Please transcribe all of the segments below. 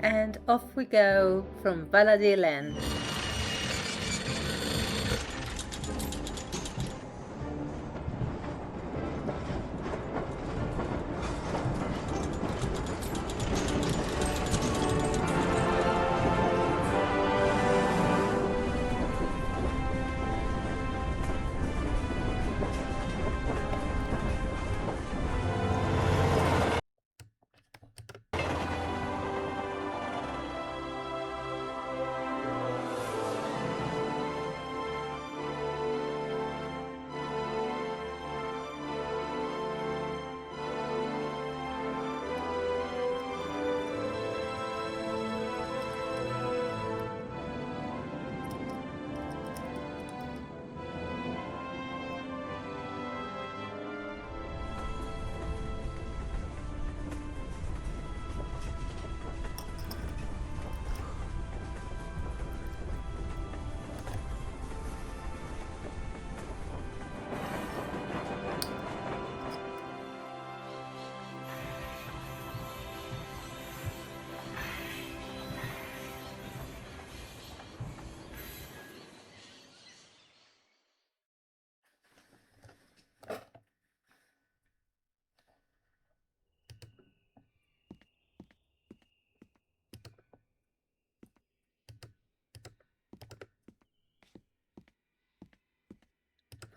And off we go from Valadilene.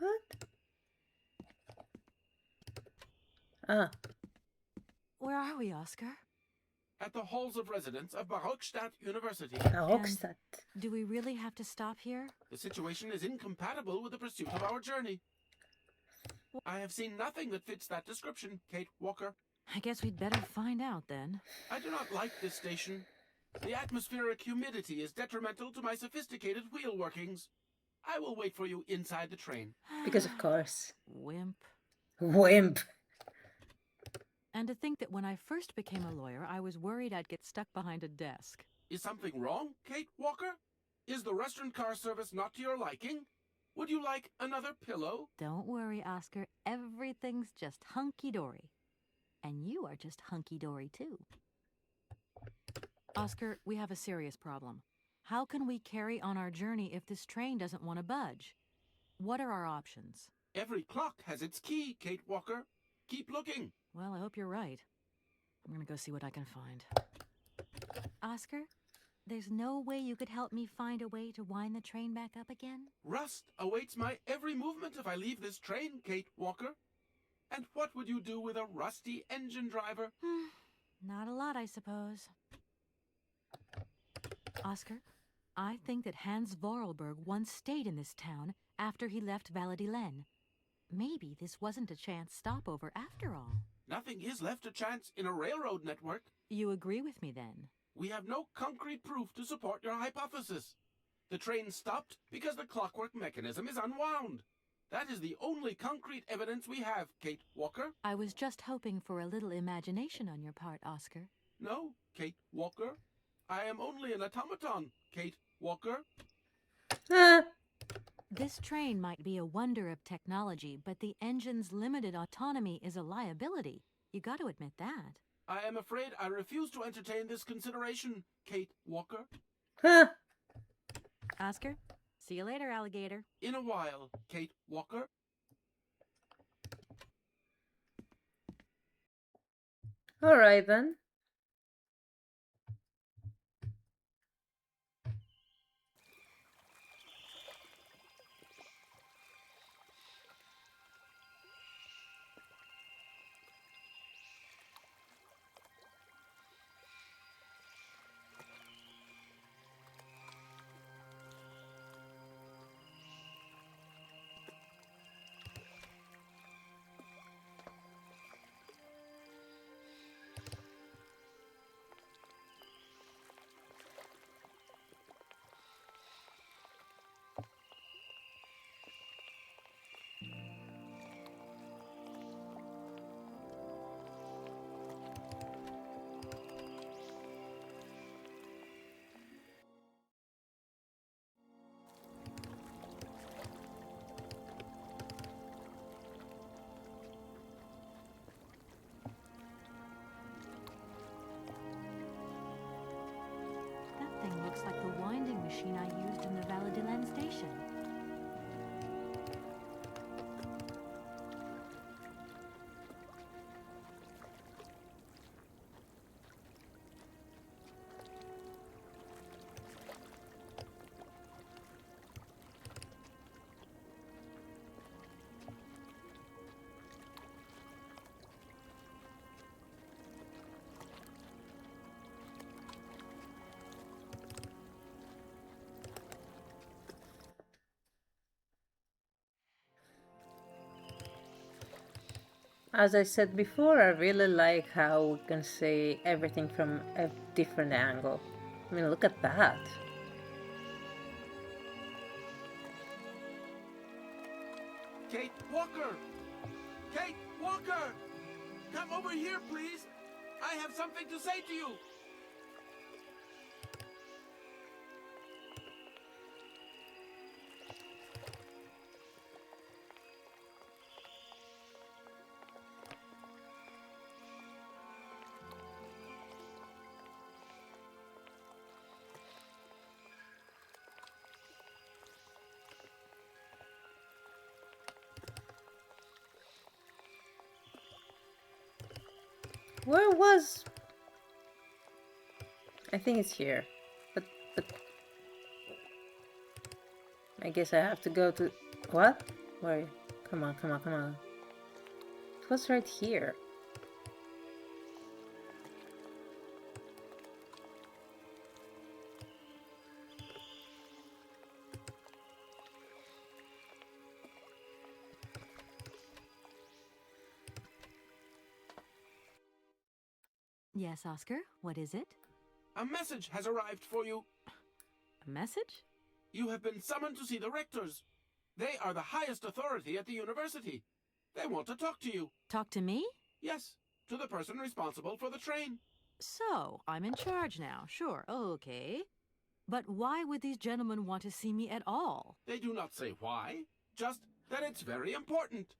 What? Ah. Where are we, Oscar? At the halls of residence of Barrockstadt University. Barrockstadt. Do we really have to stop here? The situation is incompatible with the pursuit of our journey. I have seen nothing that fits that description, Kate Walker. I guess we'd better find out then. I do not like this station. The atmospheric humidity is detrimental to my sophisticated wheel workings. I will wait for you inside the train. Because of course. Wimp. Wimp. And to think that when I first became a lawyer, I was worried I'd get stuck behind a desk. Is something wrong, Kate Walker? Is the restaurant car service not to your liking? Would you like another pillow? Don't worry, Oscar. Everything's just hunky-dory. And you are just hunky-dory, too. Oscar, we have a serious problem. How can we carry on our journey if this train doesn't want to budge? What are our options? Every clock has its key, Kate Walker. Keep looking. Well, I hope you're right. I'm gonna go see what I can find. Oscar, there's no way you could help me find a way to wind the train back up again? Rust awaits my every movement if I leave this train, Kate Walker. And what would you do with a rusty engine driver? Not a lot, I suppose. Oscar, I think that Hans Varlberg once stayed in this town after he left Valadilene. Maybe this wasn't a chance stopover after all. Nothing is left to chance in a railroad network. You agree with me then? We have no concrete proof to support your hypothesis. The train stopped because the clockwork mechanism is unwound. That is the only concrete evidence we have, Kate Walker. I was just hoping for a little imagination on your part, Oscar. No, Kate Walker. I am only an automaton, Kate Walker. Ah. This train might be a wonder of technology, but the engine's limited autonomy is a liability. You got to admit that. I am afraid I refuse to entertain this consideration, Kate Walker. Huh. Oscar, see you later, alligator. In a while, Kate Walker. All right then. as I said before, I really like how we can see everything from a different angle. I mean, look at that. Kate Walker! Kate Walker! Come over here, please! I have something to say to you! Where was... I think it's here. But... I guess I have to go to... What? Where? Come on, come on, come on. It was right here. Yes, Oscar, what is it? A message has arrived for you. A message? You have been summoned to see the Rectors. They are the highest authority at the university. They want to talk to you. Talk to me? Yes, to the person responsible for the train. So, I'm in charge now, sure, okay. But why would these gentlemen want to see me at all? They do not say why, just that it's very important.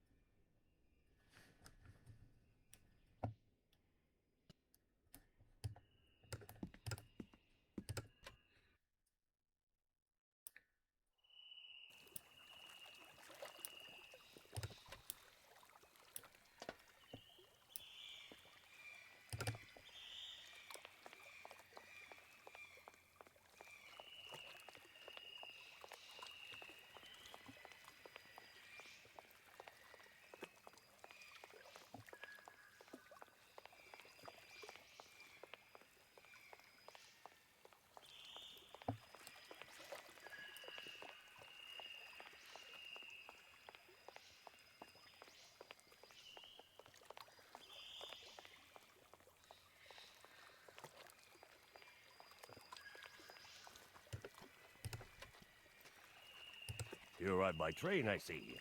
You arrived by train, I see.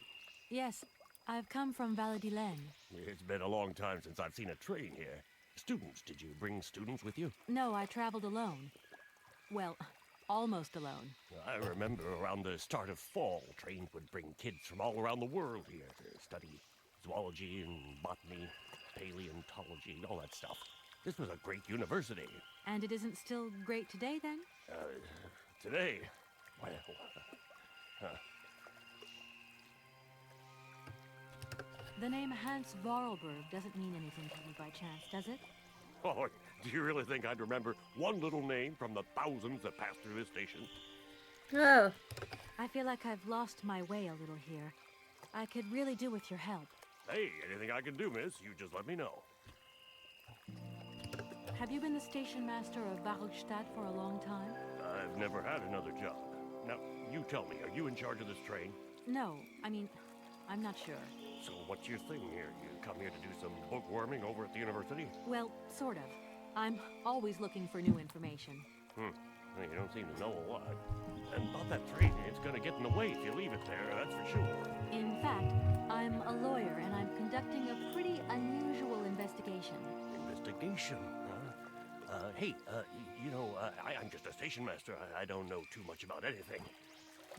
Yes, I've come from Valadilene. It's been a long time since I've seen a train here. Students, did you bring students with you? No, I traveled alone. Well, almost alone. I remember around the start of fall, trains would bring kids from all around the world here to study zoology and botany, paleontology, all that stuff. This was a great university. And it isn't still great today, then? Today, well, The name Hans Varlberg doesn't mean anything to you by chance, does it? oh, do you really think I'd remember one little name from the thousands that passed through this station? Oh, I feel like I've lost my way a little here. I could really do with your help. Hey, anything I can do, miss, you just let me know. Have you been the station master of Barrockstadt for a long time? I've never had another job. Now, you tell me, are you in charge of this train? No, I'm not sure. So what's your thing here? You come here to do some bookworming over at the university? Well, sort of. I'm always looking for new information. Well, you don't seem to know a lot. And about that train, it's gonna get in the way if you leave it there, that's for sure. In fact, I'm a lawyer and I'm conducting a pretty unusual investigation. Investigation, huh? I'm just a station master. I don't know too much about anything.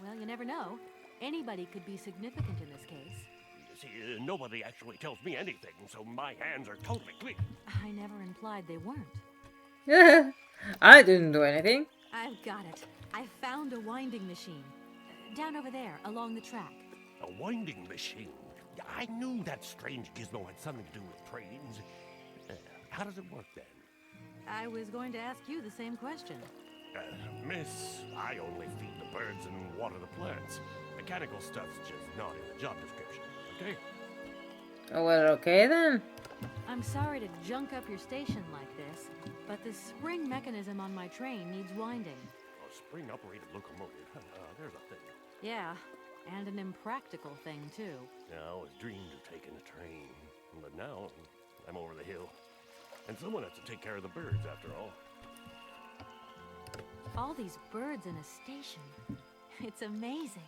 Well, you never know. Anybody could be significant in this case. You see, nobody actually tells me anything, so my hands are totally clean. I never implied they weren't. I didn't do anything. I've got it. I found a winding machine. Down over there, along the track. A winding machine? I knew that strange gizmo had something to do with trains. How does it work then? I was going to ask you the same question. Miss, I only feed the birds and water the plants. Mechanical stuff's just not in the job description, okay? Oh, well, okay then. I'm sorry to junk up your station like this, but the spring mechanism on my train needs winding. A spring-operated locomotive? There's a thing. Yeah, and an impractical thing, too. I always dreamed of taking a train. But now, I'm over the hill. And someone has to take care of the birds, after all. All these birds in a station. It's amazing.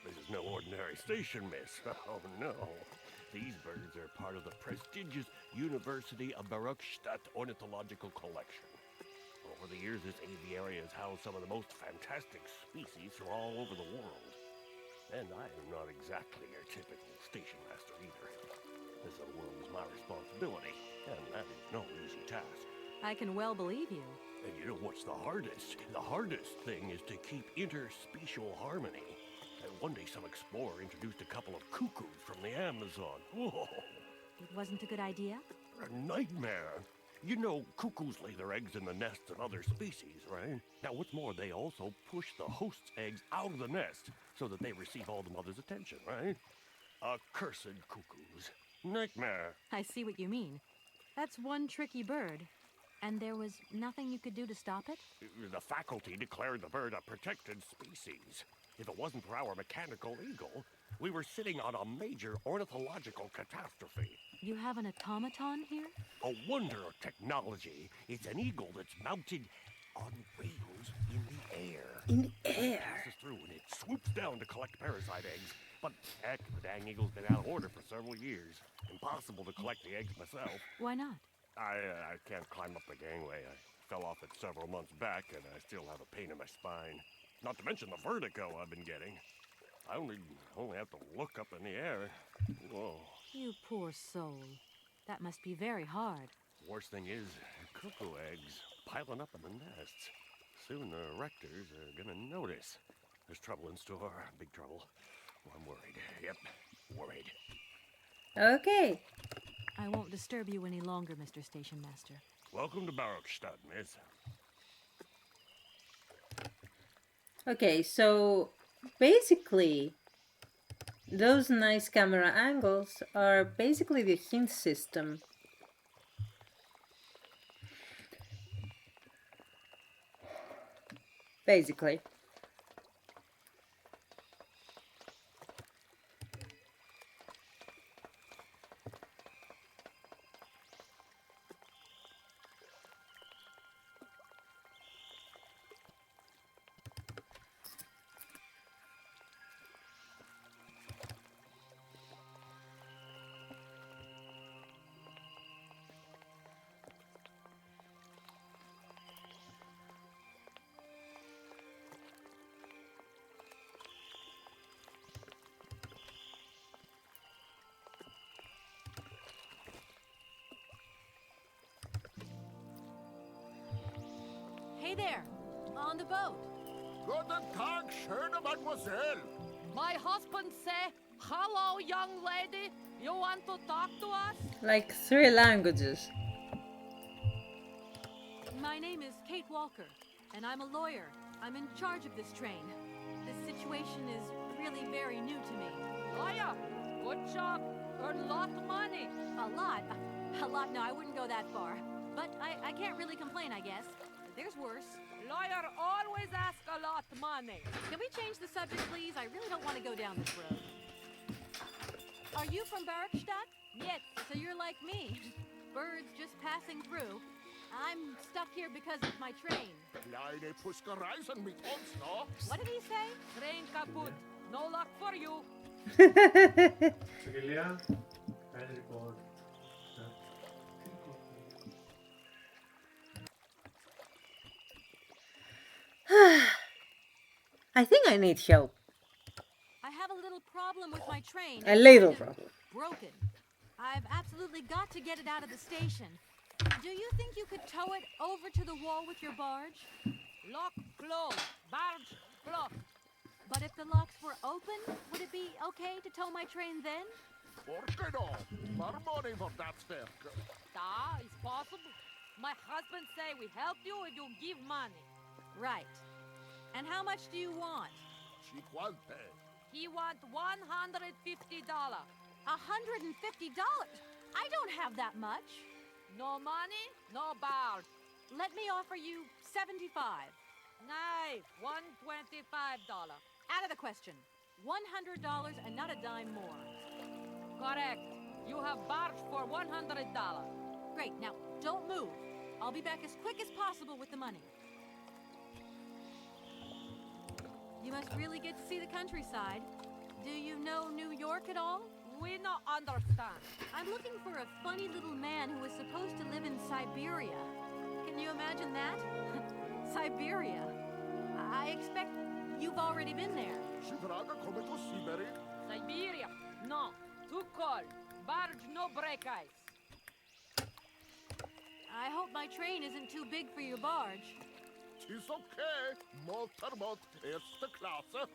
This is no ordinary station, miss. Oh, no. These birds are part of the prestigious University of Barrockstadt Ornithological Collection. Over the years, this aviary has housed some of the most fantastic species from all over the world. And I am not exactly your typical station master either. This little world is my responsibility, and that is no easy task. I can well believe you. And you know what's the hardest? The hardest thing is to keep interspecial harmony. And one day some explorer introduced a couple of cuckoos from the Amazon. Whoa! It wasn't a good idea? A nightmare. You know, cuckoos lay their eggs in the nests of other species, right? Now, what's more, they also push the host's eggs out of the nest so that they receive all the mother's attention, right? Accursed cuckoos. Nightmare. I see what you mean. That's one tricky bird. And there was nothing you could do to stop it? The faculty declared the bird a protected species. If it wasn't for our mechanical eagle, we were sitting on a major ornithological catastrophe. You have an automaton here? A wonder of technology. It's an eagle that's mounted on wings in the air. In the air? It passes through and it swoops down to collect parasite eggs. But heck, the dang eagle's been out of order for several years. Impossible to collect the eggs myself. Why not? I can't climb up the gangway. I fell off it several months back, and I still have a pain in my spine. Not to mention the vertigo I've been getting. I only have to look up in the air. Whoa. You poor soul. That must be very hard. Worst thing is, cuckoo eggs piling up in the nests. Soon the Rectors are gonna notice. There's trouble in store. Big trouble. Well, I'm worried. Yep, worried. Okay. I won't disturb you any longer, Mr. Station Master. Welcome to Barrockstadt, miss. Okay, so basically, those nice camera angles are basically the hint system. Basically. Hey there! On the boat! Guten Tag, schöne Mademoiselle. My husband say, hello, young lady. You want to talk to us? Like 3 languages. My name is Kate Walker, and I'm a lawyer. I'm in charge of this train. This situation is really very new to me. Lawyer, good job. Earn a lot of money. A lot? No, I wouldn't go that far. But I can't really complain, I guess. There's worse. Lawyer always ask a lot of money. Can we change the subject, please? I really don't want to go down this road. Are you from Barrockstadt? Yes. So you're like me. Birds just passing through. I'm stuck here because of my train. Kleine Puske reisen mit uns, no? What did he say? Train kaput. No luck for you. Syberia, and record. I think I need help. I have a little problem with my train. A little It's problem. broken. I've absolutely got to get it out of the station. Do you think you could tow it over to the wall with your barge? Lock closed. Barge blocked. But if the locks were open, would it be okay to tow my train then? Por que no? More money for that stuff. Da, it's possible. My husband say we help you if you give money. Right. And how much do you want? Cinquante. He want $150. $150? I don't have that much. No money, no barge. Let me offer you $75. Nay, $125. Out of the question. $100 and not a dime more. Correct. You have Barge for $100. Great, now don't move. I'll be back as quick as possible with the money. You must really get to see the countryside. Do you know New York at all? We not understand. I'm looking for a funny little man who was supposed to live in Syberia. Can you imagine that? Syberia. I expect you've already been there. Shivrada come to Syberia. Siberia. No. Too cold. Barge no break ice. I hope my train isn't too big for your barge. Tis okay. Motorboat erste klasse.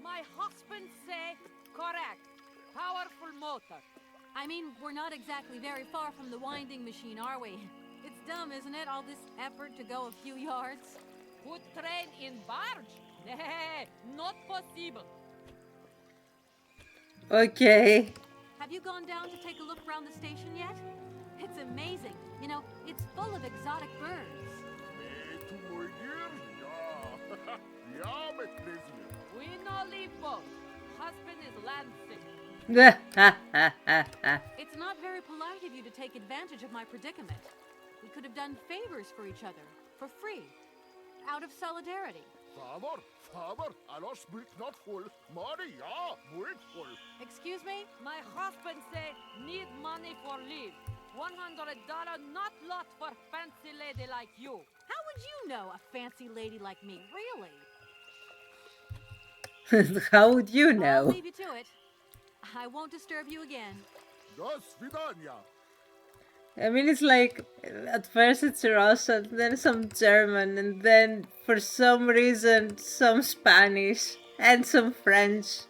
My husband say correct. Powerful motor. I mean, we're not exactly very far from the winding machine, are we? It's dumb, isn't it? All this effort to go a few yards. Put train in barge? Nah, not possible. Okay. Have you gone down to take a look around the station yet? It's amazing. You know, it's full of exotic birds. To my dear, ja. Ja, mit plaisir. We no leave boat. Husband is land sick. It's not very polite of you to take advantage of my predicament. We could have done favors for each other, for free, out of solidarity. Favor, alors speak not full. Money, ja, muy full. Excuse me? My husband say need money for leave. $100 not lot for fancy lady like you. How would you know a fancy lady like me, really? How would you I'll know? leave you to it. I won't disturb you again. До свидания. I mean, it's like, at first it's Russian, then some German, and then for some reason some Spanish, and some French.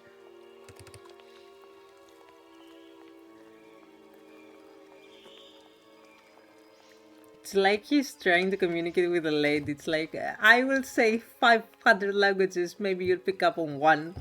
It's like he's trying to communicate with a lady. It's like, I will say 500 languages, maybe you'll pick up on one.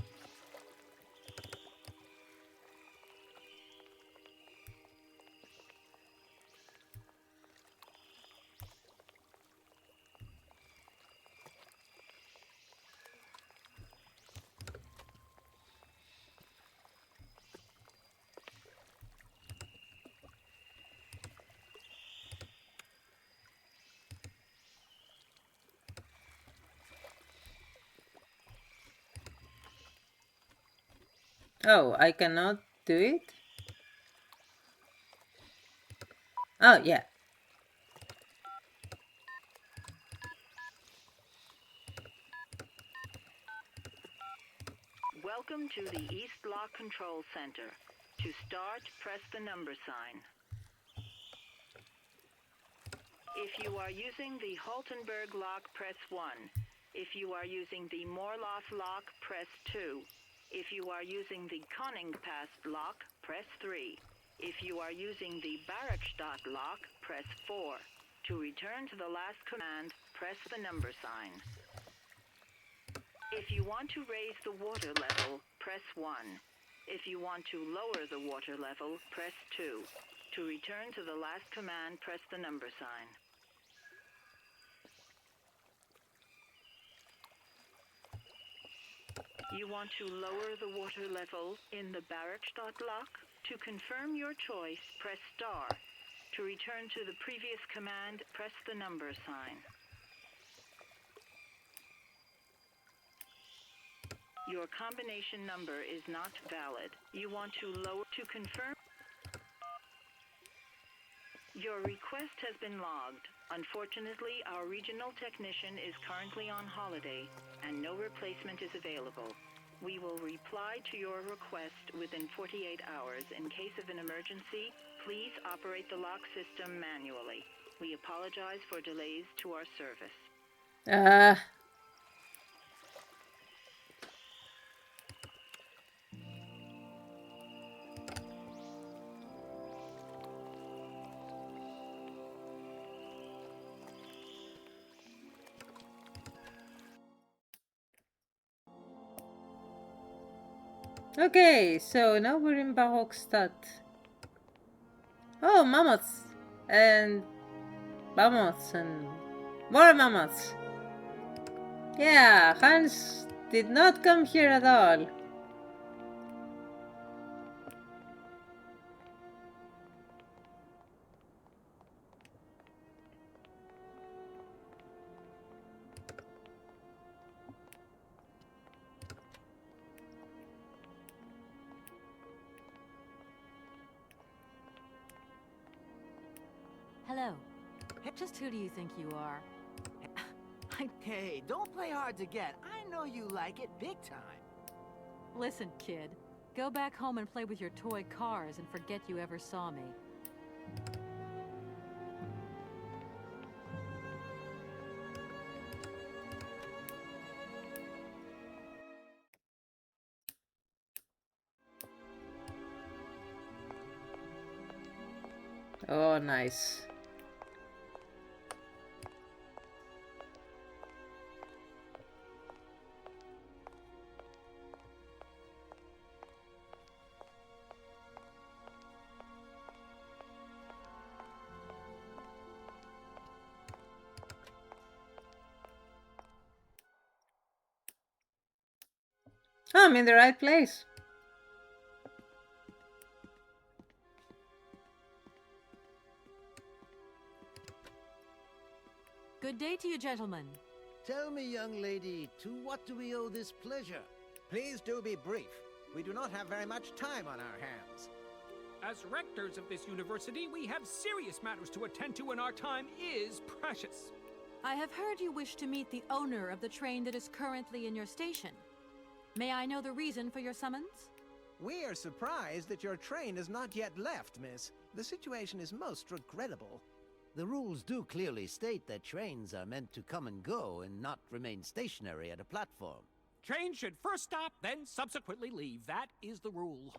Oh, I cannot do it? Oh, yeah. Welcome to the East Lock Control Center. To start, press the number sign. If you are using the Haltenberg lock, press 1. If you are using the Morloff lock, press 2. If you are using the Koningpass lock, press 3. If you are using the Barrockstadt lock, press 4. To return to the last command, press the number sign. If you want to raise the water level, press 1. If you want to lower the water level, press 2. To return to the last command, press the number sign. You want to lower the water level in the Barrockstadt lock? To confirm your choice, press star. To return to the previous command, press the number sign. Your combination number is not valid. You want to lower to confirm. Your request has been logged. Unfortunately, our regional technician is currently on holiday and no replacement is available. We will reply to your request within 48 hours. In case of an emergency, please operate the lock system manually. We apologize for delays to our service. Okay, so now we're in Barrockstadt. Oh, mammoths! And mammoths and more mammoths! Yeah, Hans did not come here at all. Hello. Just who do you think you are? Hey, don't play hard to get. I know you like it big time. Listen, kid. Go back home and play with your toy cars and forget you ever saw me. Oh, nice. Oh, I'm in the right place. Good day to you, gentlemen. Tell me, young lady, to what do we owe this pleasure? Please do be brief. We do not have very much time on our hands. As rectors of this university, we have serious matters to attend to and our time is precious. I have heard you wish to meet the owner of the train that is currently in your station. May I know the reason for your summons? We are surprised that your train has not yet left, miss. The situation is most regrettable. The rules do clearly state that trains are meant to come and go and not remain stationary at a platform. Trains should first stop, then subsequently leave. That is the rule.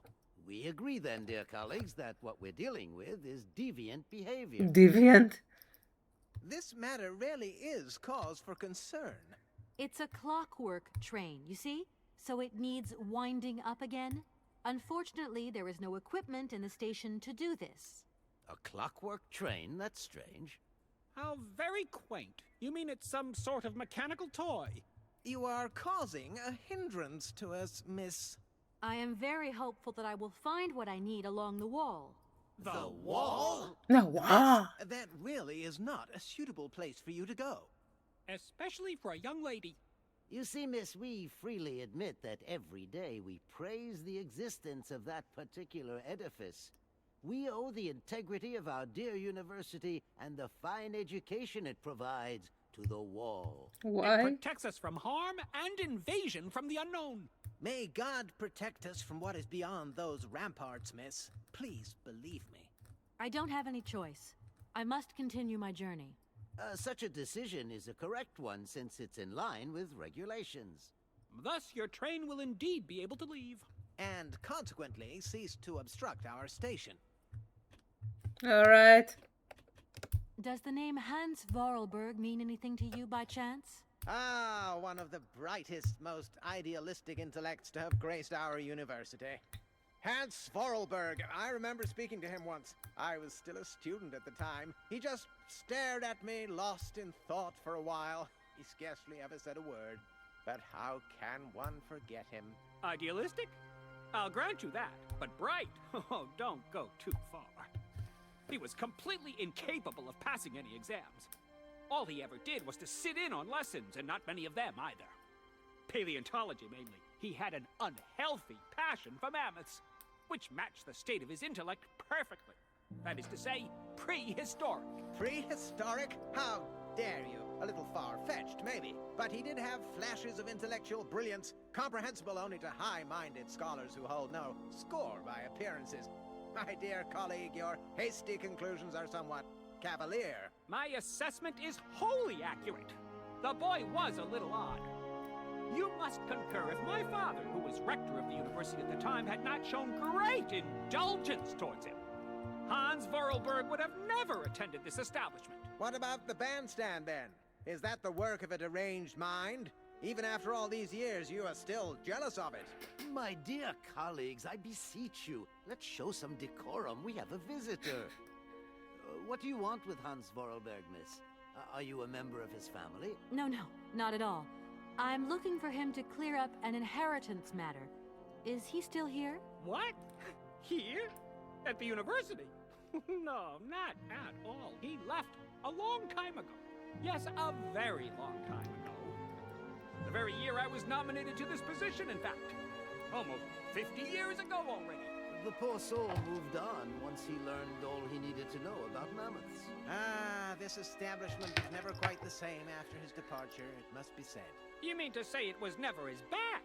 We agree then, dear colleagues, that what we're dealing with is deviant behavior. Deviant? This matter really is cause for concern. It's a clockwork train, you see? So it needs winding up again. Unfortunately, there is no equipment in the station to do this. A clockwork train? That's strange. How very quaint. You mean it's some sort of mechanical toy? You are causing a hindrance to us, miss. I am very hopeful that I will find what I need along the wall. The wall? No, wow. That really is not a suitable place for you to go. Especially for a young lady. You see, miss, we freely admit that every day we praise the existence of that particular edifice. We owe the integrity of our dear university and the fine education it provides to the wall. Why? It protects us from harm and invasion from the unknown. May God protect us from what is beyond those ramparts, miss. Please believe me. I don't have any choice. I must continue my journey. Such a decision is a correct one since it's in line with regulations. Thus, your train will indeed be able to leave. And consequently cease to obstruct our station. Alright. Does the name Hans Varlberg mean anything to you by chance? Ah, one of the brightest, most idealistic intellects to have graced our university. Hans Varlberg. I remember speaking to him once. I was still a student at the time. He just stared at me, lost in thought for a while. He scarcely ever said a word. But how can one forget him? Idealistic? I'll grant you that. But bright? Oh, don't go too far. He was completely incapable of passing any exams. All he ever did was to sit in on lessons, and not many of them either. Paleontology, mainly. He had an unhealthy passion for mammoths, which matched the state of his intellect perfectly. That is to say, prehistoric. Prehistoric? How dare you? A little far-fetched, maybe. But he did have flashes of intellectual brilliance, comprehensible only to high-minded scholars who hold no score by appearances. My dear colleague, your hasty conclusions are somewhat cavalier. My assessment is wholly accurate. The boy was a little odd. You must concur if my father, who was rector of the university at the time, had not shown great indulgence towards him. Hans Varlberg would have never attended this establishment. What about the bandstand, then? Is that the work of a deranged mind? Even after all these years, you are still jealous of it. My dear colleagues, I beseech you, let's show some decorum. We have a visitor. What do you want with Hans Varlberg, miss? Are you a member of his family? No, not at all. I'm looking for him to clear up an inheritance matter. Is he still here? What? Here? At the university? No, not at all. He left a long time ago. Yes, a very long time ago. The very year I was nominated to this position, in fact. Almost 50 years ago already. The poor soul moved on once he learned all he needed to know about mammoths. Ah, this establishment was never quite the same after his departure, it must be said. You mean to say it was never as bad?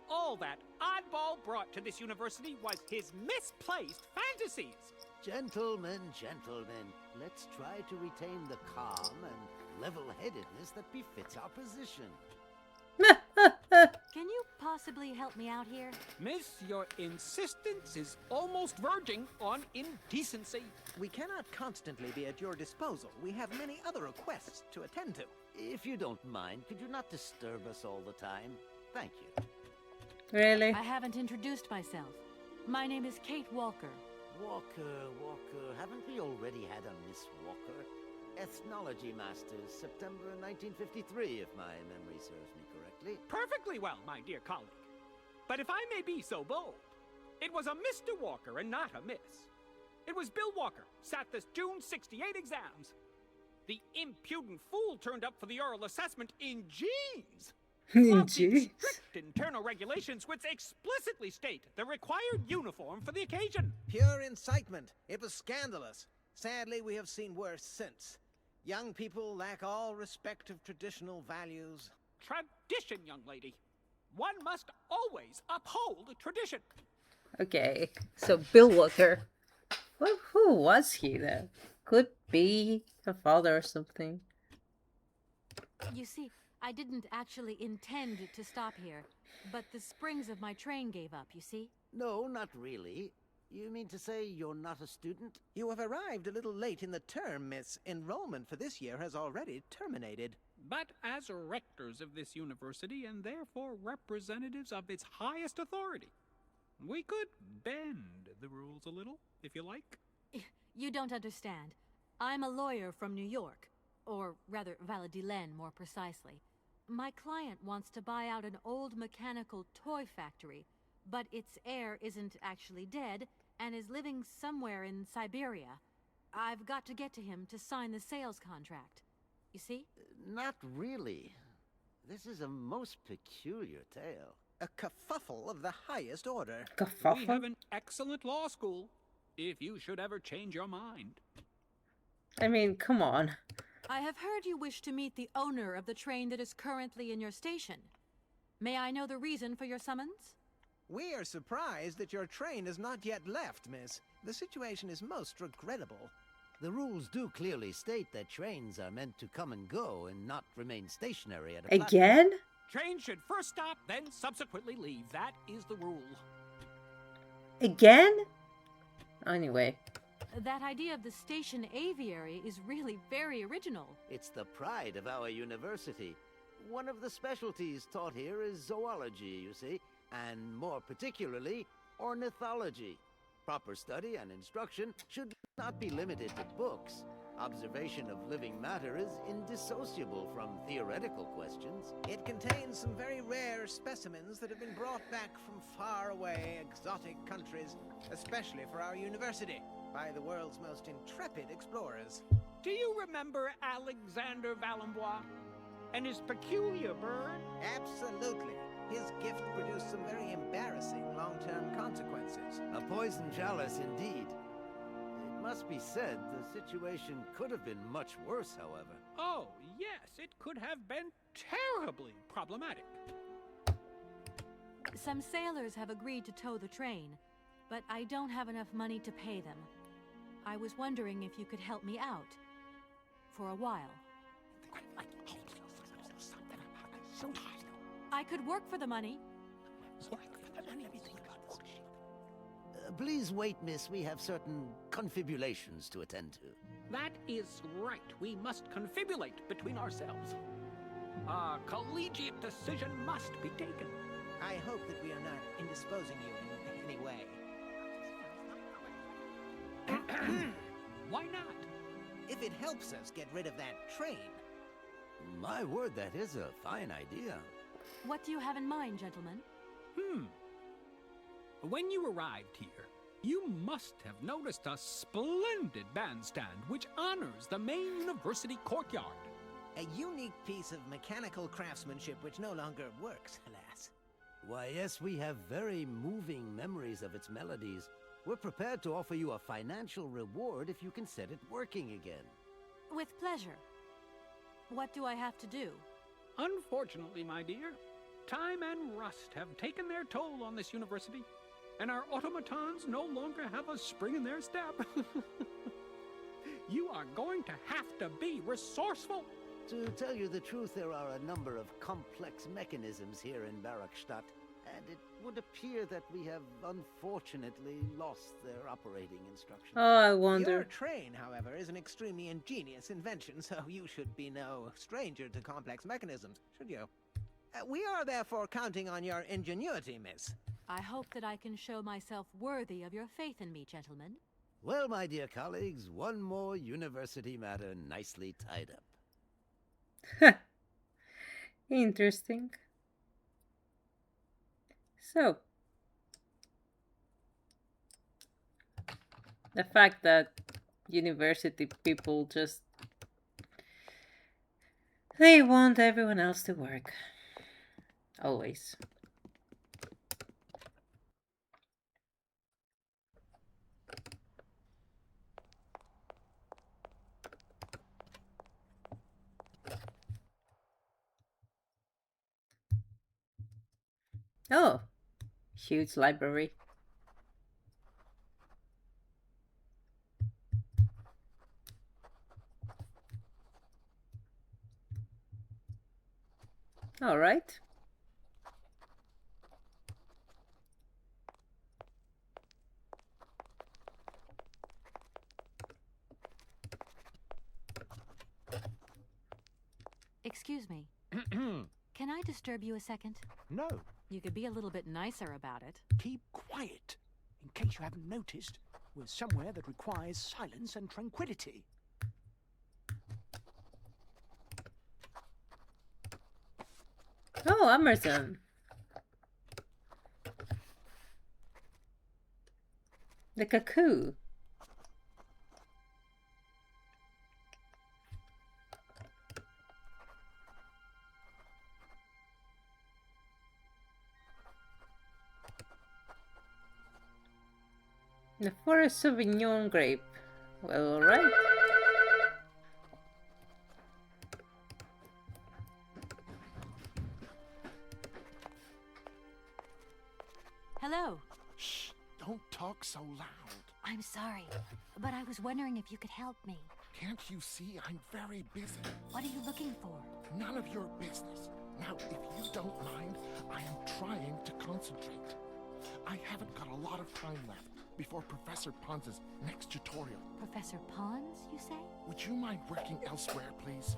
All that oddball brought to this university was his misplaced fantasies. Gentlemen, gentlemen, let's try to retain the calm and level-headedness that befits our position. Can you possibly help me out here? Miss, your insistence is almost verging on indecency. We cannot constantly be at your disposal. We have many other requests to attend to. If you don't mind, could you not disturb us all the time? Thank you. Really? I haven't introduced myself. My name is Kate Walker. Walker, haven't we already had a Miss Walker? Ethnology Masters, September 1953, if my memory serves me correctly. Perfectly well, my dear colleague. But if I may be so bold, it was a Mr. Walker and not a Miss. It was Bill Walker, sat this June 68 exams. The impudent fool turned up for the oral assessment in jeans. Jeez. Strict internal regulations which explicitly state the required uniform for the occasion. Pure incitement. It was scandalous. Sadly, we have seen worse since. Young people lack all respect of traditional values. Tradition, young lady. One must always uphold tradition. Okay, so Bill Walker. Who was he then? Could be a father or something. You see, I didn't actually intend to stop here, but the springs of my train gave up, you see? No, not really. You mean to say you're not a student? You have arrived a little late in the term, miss. Enrollment for this year has already terminated. But as rectors of this university and therefore representatives of its highest authority, we could bend the rules a little, if you like. You don't understand. I'm a lawyer from New York, or rather Valadilene more precisely. My client wants to buy out an old mechanical toy factory, but its heir isn't actually dead and is living somewhere in Syberia. I've got to get to him to sign the sales contract. You see? Not really. This is a most peculiar tale. A kerfuffle of the highest order. We have an excellent law school, if you should ever change your mind. I mean, come on. I have heard you wish to meet the owner of the train that is currently in your station. May I know the reason for your summons? We are surprised that your train has not yet left, miss. The situation is most regrettable. The rules do clearly state that trains are meant to come and go and not remain stationary at a Again? Trains should first stop, then subsequently leave. That is the rule. Again? Anyway. That idea of the station aviary is really very original. It's the pride of our university. One of the specialties taught here is zoology, you see, and more particularly, ornithology. Proper study and instruction should not be limited to books. Observation of living matter is indissociable from theoretical questions. It contains some very rare specimens that have been brought back from far away exotic countries, especially for our university, by the world's most intrepid explorers. Do you remember Alexander Valembois and his peculiar bird? Absolutely. His gift produced some very embarrassing long-term consequences. A poison chalice indeed. It must be said, the situation could have been much worse, however. Oh, yes, it could have been terribly problematic. Some sailors have agreed to tow the train, but I don't have enough money to pay them. I was wondering if you could help me out. For a while. I could work for the money. Please wait, miss. We have certain confibulations to attend to. That is right. We must confibulate between ourselves. A collegiate decision must be taken. I hope that we are not indisposing you in any way. Why not? If it helps us get rid of that train. My word, that is a fine idea. What do you have in mind, gentlemen? When you arrived here, you must have noticed a splendid bandstand which honors the main university courtyard. A unique piece of mechanical craftsmanship which no longer works, alas. Why, yes, we have very moving memories of its melodies. We're prepared to offer you a financial reward if you can set it working again. With pleasure. What do I have to do? Unfortunately, my dear, time and rust have taken their toll on this university, and our automatons no longer have a spring in their step. You are going to have to be resourceful. To tell you the truth, there are a number of complex mechanisms here in Barrockstadt, and it would appear that we have unfortunately lost their operating instructions. Oh, I wonder. Your train, however, is an extremely ingenious invention, so you should be no stranger to complex mechanisms, should you? We are therefore counting on your ingenuity, miss. I hope that I can show myself worthy of your faith in me, gentlemen. Well, my dear colleagues, one more university matter nicely tied up. Interesting. So, the fact that university people just, they want everyone else to work. Always. Oh, huge library. All right. Excuse me. Can I disturb you a second? No. You could be a little bit nicer about it. Keep quiet. In case you haven't noticed, we're somewhere that requires silence and tranquility. Oh, Emerson. The cuckoo. The forest Sauvignon grape. Well, alright. Hello. Shh, don't talk so loud. I'm sorry, but I was wondering if you could help me. Can't you see I'm very busy? What are you looking for? None of your business. Now, if you don't mind, I am trying to concentrate. I haven't got a lot of time left before Professor Pons' next tutorial. Professor Pons, you say? Would you mind working elsewhere, please?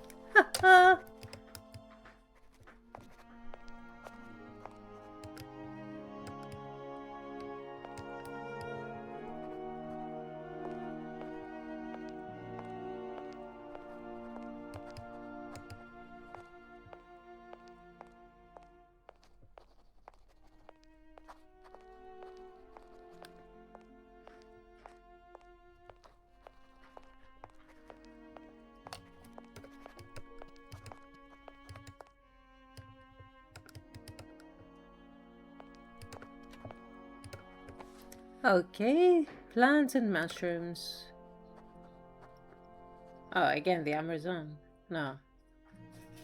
Okay, plants and mushrooms. Oh, again, the Amazon. No.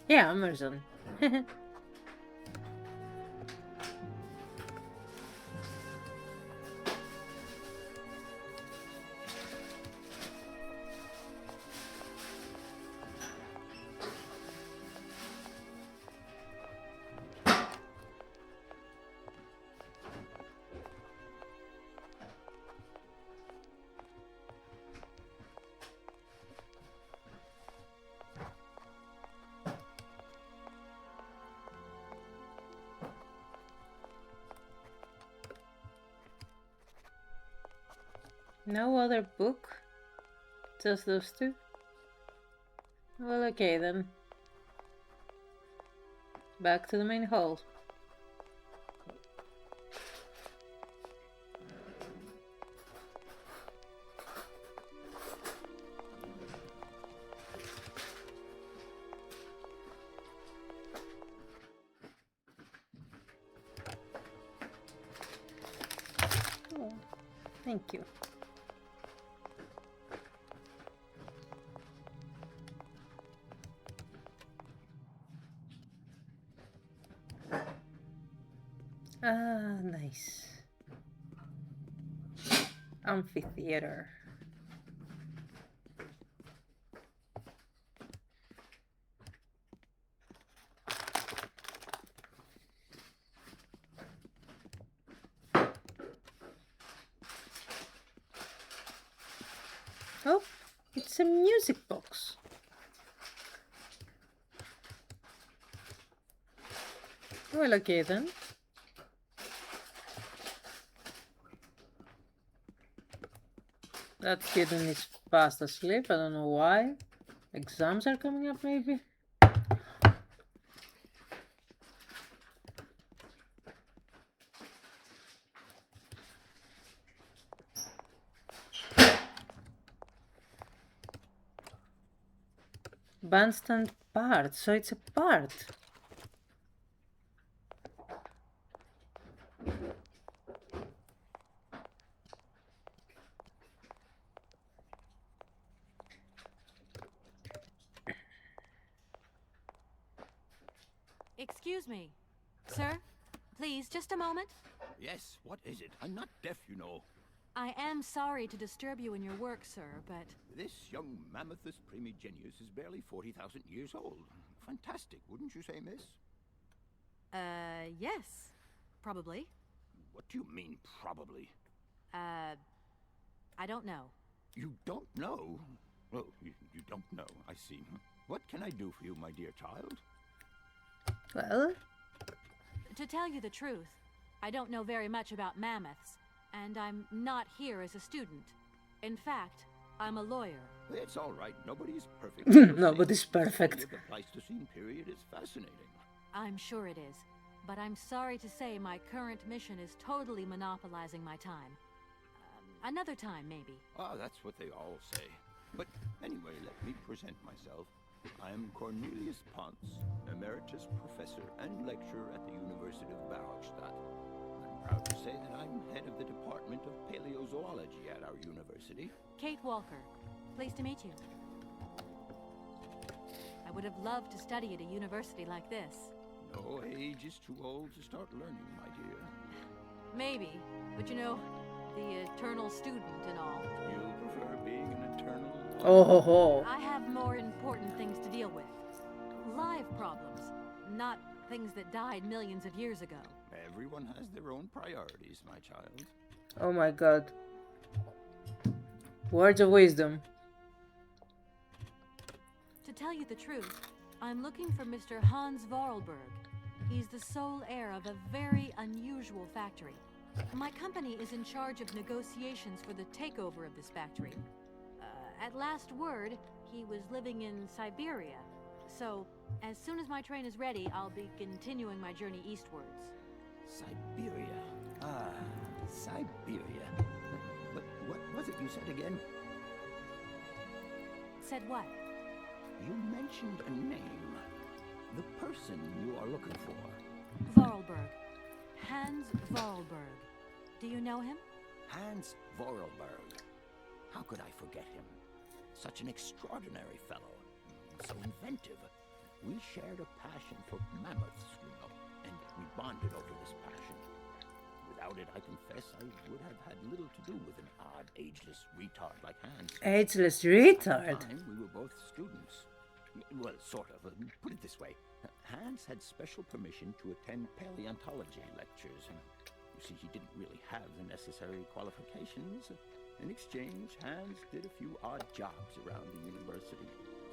Yeah, Amazon. No other book? Just those two? Well, okay then. Back to the main hall. Thank you. Ah, nice. Amphitheater. Oh, it's a music box. Well, okay then. That kitten is fast asleep, I don't know why. Exams are coming up, maybe? Bandstand part, so it's a part. Excuse me. Sir, please, just a moment. Yes, what is it? I'm not deaf, you know. I am sorry to disturb you in your work, sir, but... This young Mammothus primigenius is barely 40,000 years old. Fantastic, wouldn't you say, miss? Yes. Probably. What do you mean, probably? I don't know. You don't know? Oh, you don't know, I see. What can I do for you, my dear child? Well? To tell you the truth, I don't know very much about mammoths, and I'm not here as a student. In fact, I'm a lawyer. It's all right. Nobody's perfect. Nobody's perfect. The Pleistocene period is fascinating. I'm sure it is, but I'm sorry to say my current mission is totally monopolizing my time. Another time, maybe. Ah, that's what they all say. But anyway, let me present myself. I am Cornelius Pons, Emeritus Professor and Lecturer at the University of Barrockstadt. I'm proud to say that I'm head of the Department of Paleozoology at our university. Kate Walker. Pleased to meet you. I would have loved to study at a university like this. No age is too old to start learning, my dear. Maybe, but you know, the eternal student and all. You'll prefer being an eternal... Oh ho ho. I have more important things to deal with. Live problems, not things that died millions of years ago. Everyone has their own priorities, my child. Oh my god. Words of wisdom. To tell you the truth, I'm looking for Mr. Hans Varlberg. He's the sole heir of a very unusual factory. My company is in charge of negotiations for the takeover of this factory. At last word, he was living in Syberia. So, as soon as my train is ready, I'll be continuing my journey eastwards. Syberia. Ah, Syberia. But what was it you said again? Said what? You mentioned a name. The person you are looking for. Varlberg. Hans Varlberg. Do you know him? Hans Varlberg. How could I forget him? Such an extraordinary fellow. So inventive. We shared a passion for mammoths, you know, and we bonded over this passion. Without it, I confess, I would have had little to do with an odd, ageless retard like Hans. Ageless retard? At the time, we were both students. Well, sort of. Put it this way. Hans had special permission to attend paleontology lectures. You see, he didn't really have the necessary qualifications. In exchange, Hans did a few odd jobs around the university.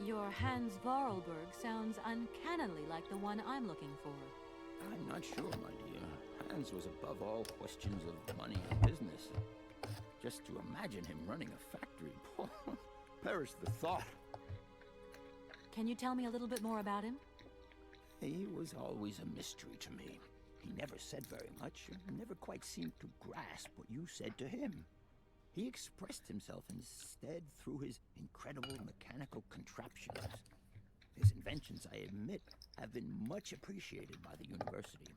Your Hans Varlberg sounds uncannily like the one I'm looking for. I'm not sure, my dear. Hans was above all questions of money and business. Just to imagine him running a factory, perish the thought. Can you tell me a little bit more about him? He was always a mystery to me. He never said very much, and never quite seemed to grasp what you said to him. He expressed himself instead through his incredible mechanical contraptions. His inventions, I admit, have been much appreciated by the university.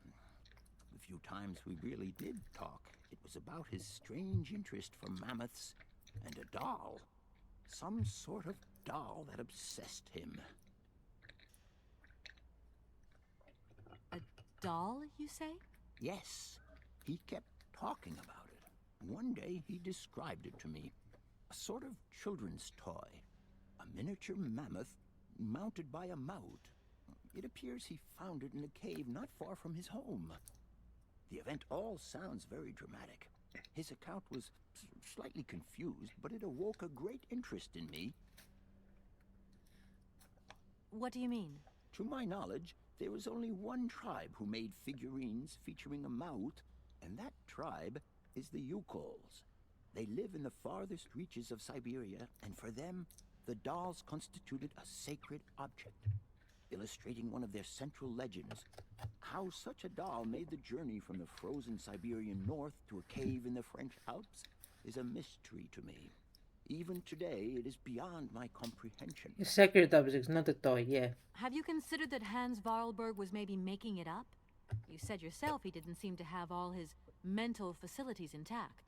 The few times we really did talk, It was about his strange interest for mammoths and a doll. Some sort of doll that obsessed him. A doll, you say? Yes, he kept talking about it. One day he described it to me. A sort of children's toy. A miniature mammoth mounted by a mout. It appears he found it in a cave not far from his home. The event all sounds very dramatic. His account was slightly confused, but it awoke a great interest in me. What do you mean? To my knowledge, there was only one tribe who made figurines featuring a mout, and that tribe is the Youkols. They live in the farthest reaches of Syberia, and for them, the dolls constituted a sacred object, illustrating one of their central legends. How such a doll made the journey from the frozen Siberian north to a cave in the French Alps is a mystery to me. Even today, it is beyond my comprehension. A sacred object, not a toy, yeah. Have you considered that Hans Varlberg was maybe making it up? You said yourself he didn't seem to have all his mental facilities intact.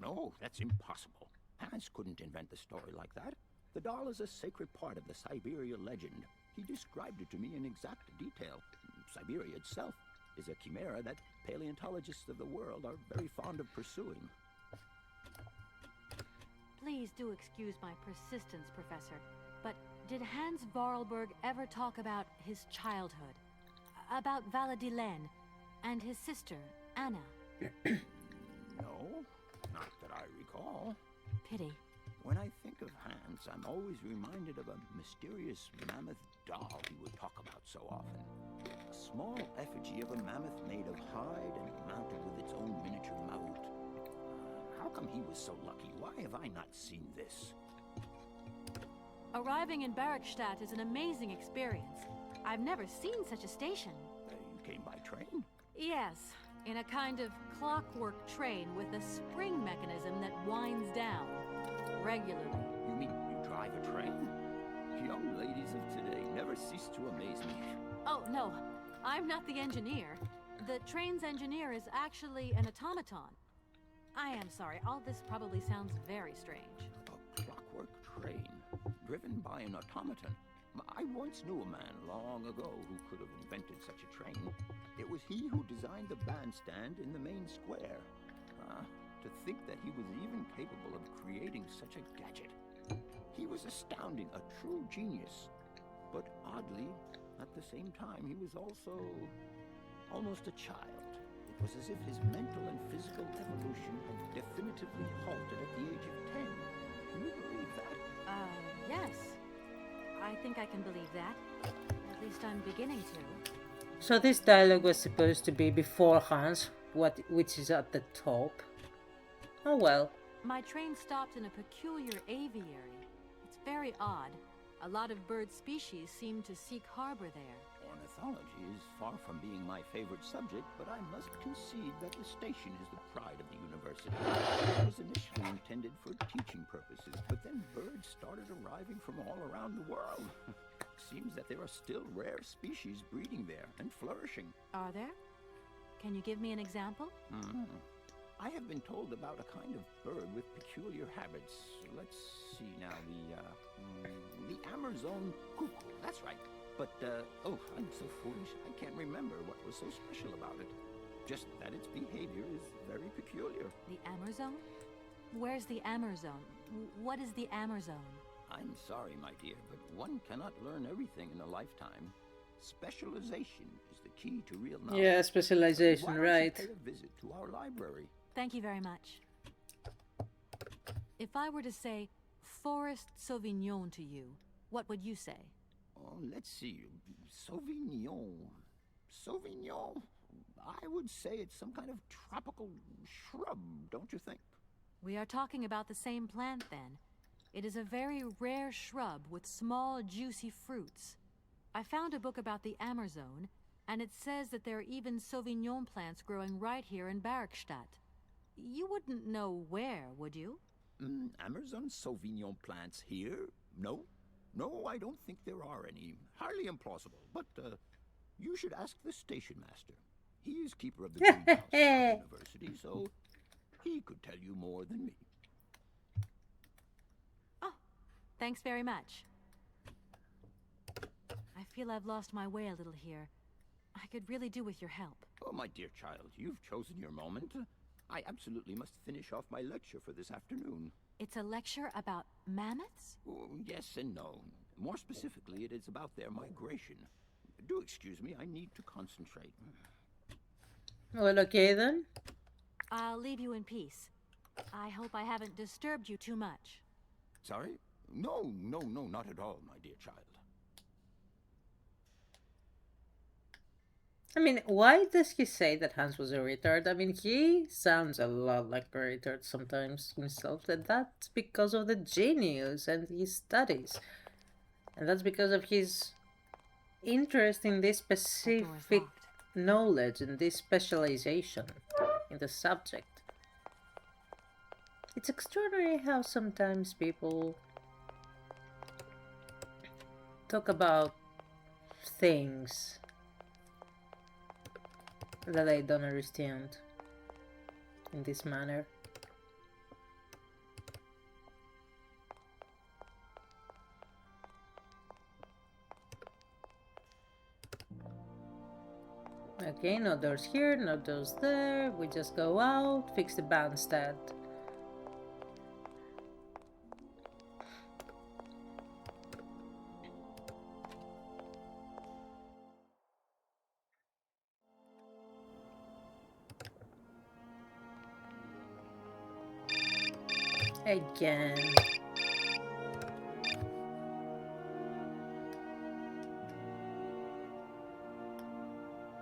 No, that's impossible. Hans couldn't invent the story like that. The doll is a sacred part of the Syberia legend. He described it to me in exact detail. Syberia itself is a chimera that paleontologists of the world are very fond of pursuing. Please do excuse my persistence, Professor, but did Hans Varlberg ever talk about his childhood? About Valadilene and his sister, Anna? No, not that I recall. Pity. When I think of Hans, I'm always reminded of a mysterious mammoth doll he would talk about so often. A small effigy of a mammoth made of hide and mounted with its own miniature mout. How come he was so lucky? Why have I not seen this? Arriving in Barrockstadt is an amazing experience. I've never seen such a station. You came by train? Yes, in a kind of clockwork train with a spring mechanism that winds down regularly. You mean you drive a train? Young ladies of today never cease to amaze me. Oh, no, I'm not the engineer. The train's engineer is actually an automaton. I am sorry, all this probably sounds very strange. A clockwork train, driven by an automaton. I once knew a man long ago who could have invented such a train. It was he who designed the bandstand in the main square. To think that he was even capable of creating such a gadget. He was astounding, a true genius. But oddly, at the same time, he was also almost a child. It was as if his mental and physical evolution had definitively halted at the age of 10. Can you believe that? Yes. I think I can believe that. At least I'm beginning to. So this dialogue was supposed to be before Hans, which is at the top. Oh well. My train stopped in a peculiar aviary. It's very odd. A lot of bird species seem to seek harbor there. Ornithology is far from being my favorite subject, but I must concede that the station is the pride of the university. It was initially intended for teaching purposes, but then birds started arriving from all around the world. Seems that there are still rare species breeding there and flourishing. Are there? Can you give me an example? I have been told about a kind of bird with peculiar habits. Let's see now, the Amazon cuckoo, that's right. But, oh, I'm so foolish, I can't remember what was so special about it. Just that its behavior is very peculiar. The Amazon? Where's the Amazon? What is the Amazon? I'm sorry, my dear, but one cannot learn everything in a lifetime. Specialization is the key to real knowledge. Yeah, specialization, right. Pay a visit to our library. Thank you very much. If I were to say Forest Sauvignon to you, what would you say? Oh, let's see. Sauvignon. Sauvignon? I would say it's some kind of tropical shrub, don't you think? We are talking about the same plant, then. It is a very rare shrub with small, juicy fruits. I found a book about the Amazon, and it says that there are even Sauvignon plants growing right here in Barrockstadt. You wouldn't know where, would you? Amazon Sauvignon plants here? No. No, I don't think there are any. Hardly implausible. But, you should ask the station master. He is keeper of the greenhouse at the university, so He could tell you more than me. Oh, thanks very much. I feel I've lost my way a little here. I could really do with your help. Oh, my dear child, you've chosen your moment. I absolutely must finish off my lecture for this afternoon. It's a lecture about mammoths? Oh, yes and no. More specifically, it is about their migration. Do excuse me, I need to concentrate. Well, okay then. I'll leave you in peace. I hope I haven't disturbed you too much. Sorry? No, not at all, my dear child. I mean, why does he say that Hans was a retard? I mean, he sounds a lot like a retard sometimes himself. And that's because of the genius and his studies. And that's because of his interest in this specific knowledge and this specialization in the subject. It's extraordinary how sometimes people talk about things that I don't understand in this manner. Okay, no doors here, no doors there. We just go out, fix the bandstand. Again.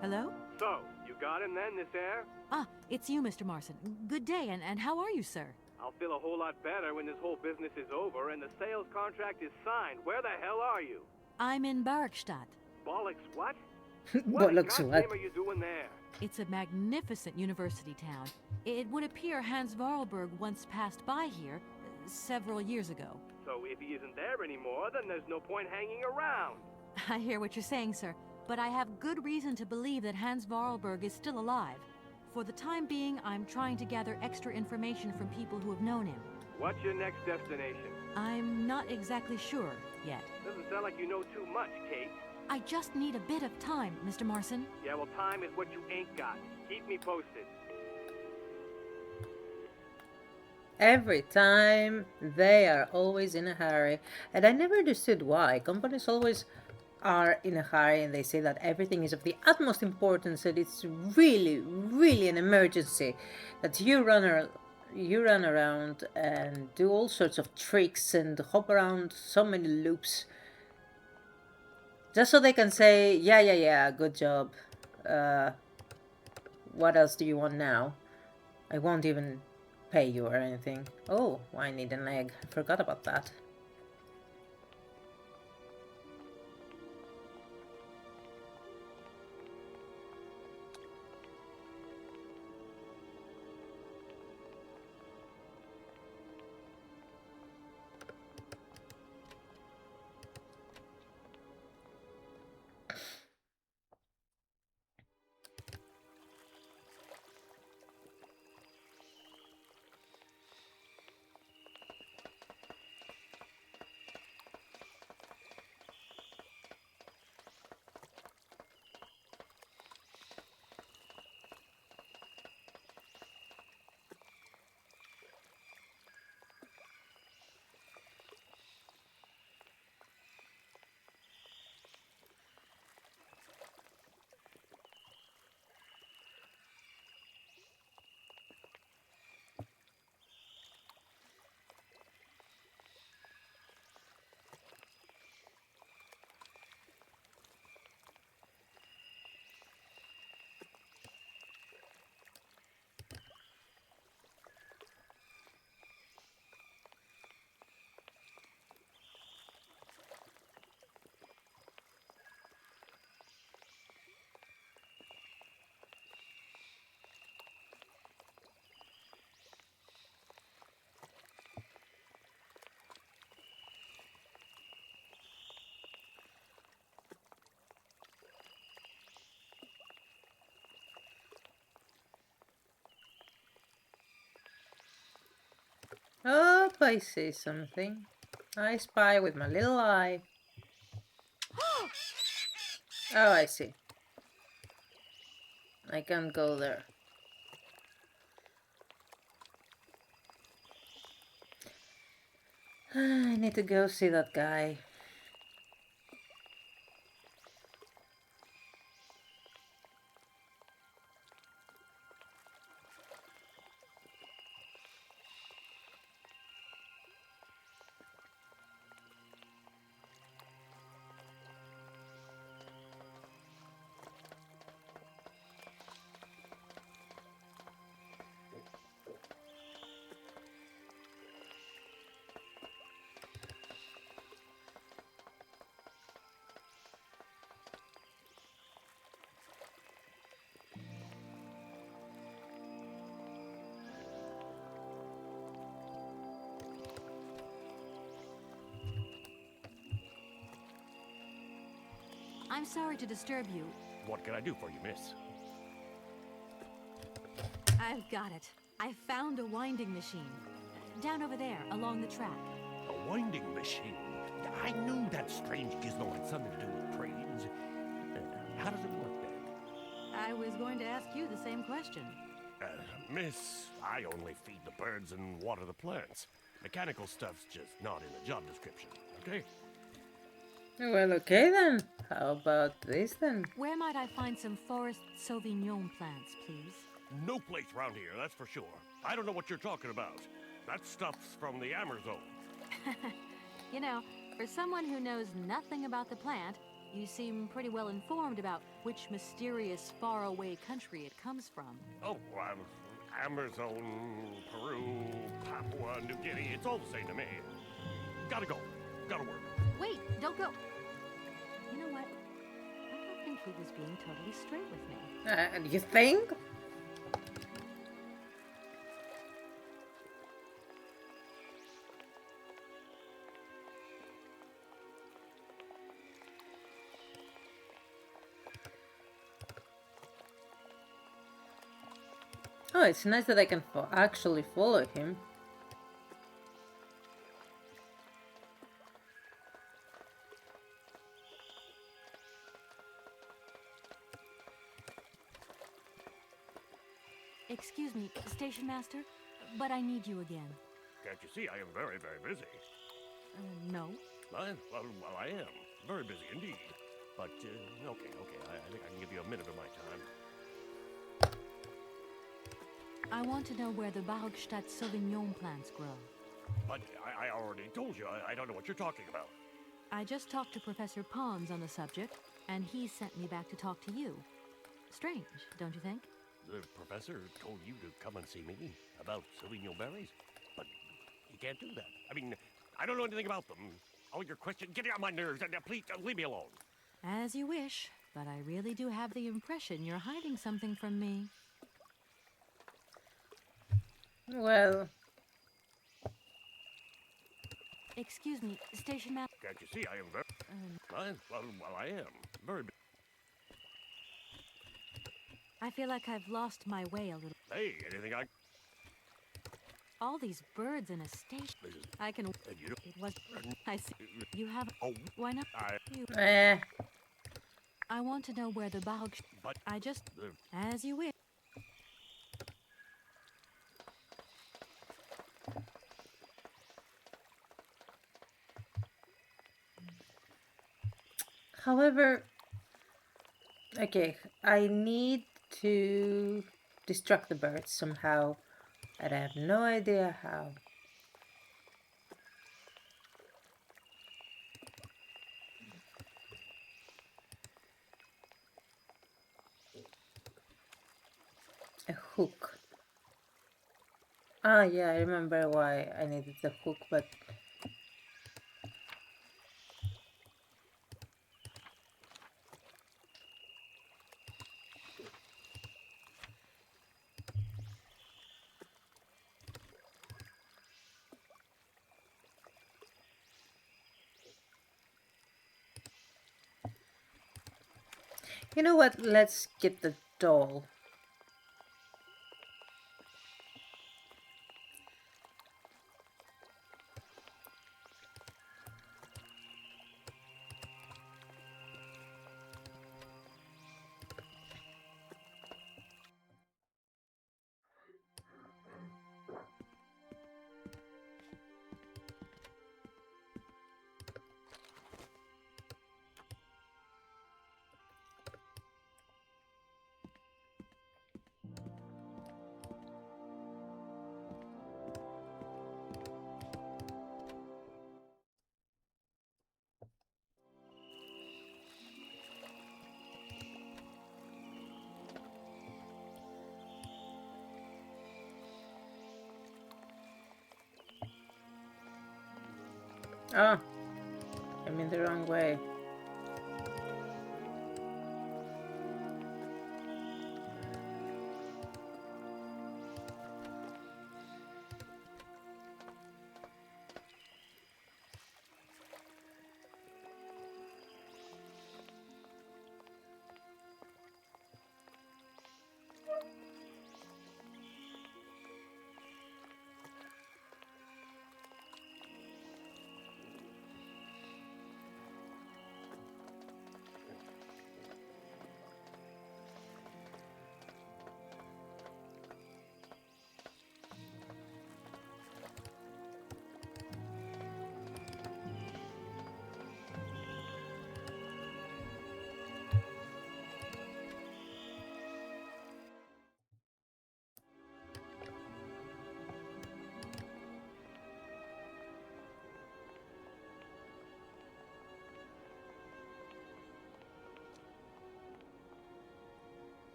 Hello? So, you got him then, this air? Ah, it's you, Mr. Marson. Good day, and how are you, sir? I'll feel a whole lot better when this whole business is over and the sales contract is signed. Where the hell are you? I'm in Barrockstadt. Bollocks what? Bollocks what? what? What are you doing there? It's a magnificent university town. It would appear Hans Varlberg once passed by here several years ago. So if he isn't there anymore, then there's no point hanging around. I hear what you're saying, sir, but I have good reason to believe that Hans Varlberg is still alive. For the time being, I'm trying to gather extra information from people who have known him. What's your next destination? I'm not exactly sure yet. Doesn't sound like you know too much, Kate. I just need a bit of time, Mr. Marson. Yeah, well, time is what you ain't got. Keep me posted. Every time they are always in a hurry, and I never understood why. Companies always are in a hurry and they say that everything is of the utmost importance and it's really an emergency, that you run around and do all sorts of tricks and hop around so many loops just so they can say yeah, good job, what else do you want now? I won't even pay you or anything. Oh, I need an egg. I forgot about that. I see something. I spy with my little eye. Oh, I see. I can't go there. I need to go see that guy. I'm sorry to disturb you. What can I do for you, miss? I've got it. I found a winding machine. Down over there, along the track. A winding machine? I knew that strange gizmo had something to do with trains. How does it work then? I was going to ask you the same question. Miss, I only feed the birds and water the plants. Mechanical stuff's just not in the job description, okay? Well, okay then. How about this then? Where might I find some forest Sauvignon plants, please? No place around here, that's for sure. I don't know what you're talking about. That stuff's from the Amazon. You know, for someone who knows nothing about the plant, you seem pretty well informed about which mysterious faraway country it comes from. Oh, Amazon, Peru, Papua New Guinea, it's all the same to me. Gotta go. Gotta work. Wait, don't go. You know what? I don't think he was being totally straight with me. You think? Oh, it's nice that I can actually follow him. Excuse me, Station Master, but I need you again. Can't you see I am very, very busy? No. Well, I am. Very busy indeed. But, okay. I think I can give you a minute of my time. I want to know where the Barrockstadt Sauvignon plants grow. But I already told you, I don't know what you're talking about. I just talked to Professor Pons on the subject, and he sent me back to talk to you. Strange, don't you think? The professor told you to come and see me about Sauvignon berries, but you can't do that. I mean, I don't know anything about them. All your questions, get on my nerves, and please leave me alone. As you wish, but I really do have the impression you're hiding something from me. Well... Excuse me, Station Master. Can't you see I am very... I am. Very... I feel like I've lost my way a little. Hey, anything I... All these birds in a station. I can... It was... I see. You have... Oh. Why not? Eh. I want to know where the Barge... But... I just... As you wish. However... Okay, I need to distract the birds somehow, and I have no idea how. A hook. Ah, yeah, I remember why I needed the hook, but... You know what? Let's get the doll. Oh, I'm in the wrong way.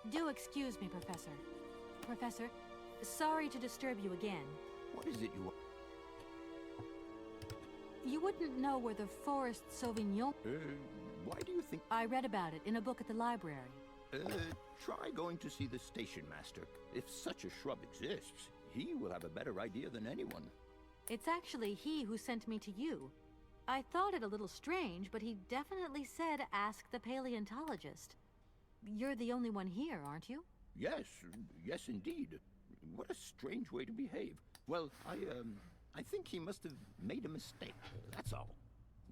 Do excuse me, Professor. Professor, sorry to disturb you again. What is it you... You wouldn't know where the forest Sauvignon... why do you think... I read about it in a book at the library. Try going to see the station master. If such a shrub exists, he will have a better idea than anyone. It's actually he who sent me to you. I thought it a little strange, but he definitely said ask the paleontologist. You're the only one here, aren't you? Yes, yes indeed. What a strange way to behave. Well, I think he must have made a mistake, that's all.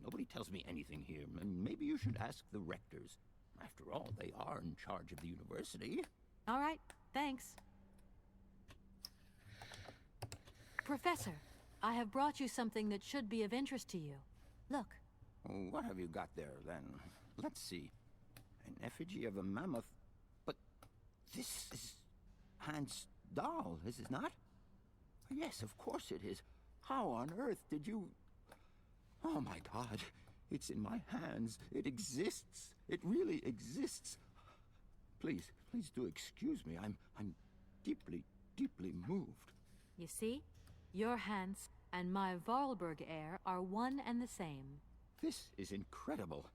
Nobody tells me anything here, and maybe you should ask the rectors. After all, they are in charge of the university. All right, thanks. Professor, I have brought you something that should be of interest to you. Look. What have you got there, then? Let's see. An effigy of a mammoth. But this is Hans' doll, is it not? Yes, of course it is. How on earth did you... Oh my God, it's in my hands. It exists. It really exists. Please do excuse me. I'm deeply, deeply moved. You see? Your Hans and my Varlberg heir are one and the same. This is incredible.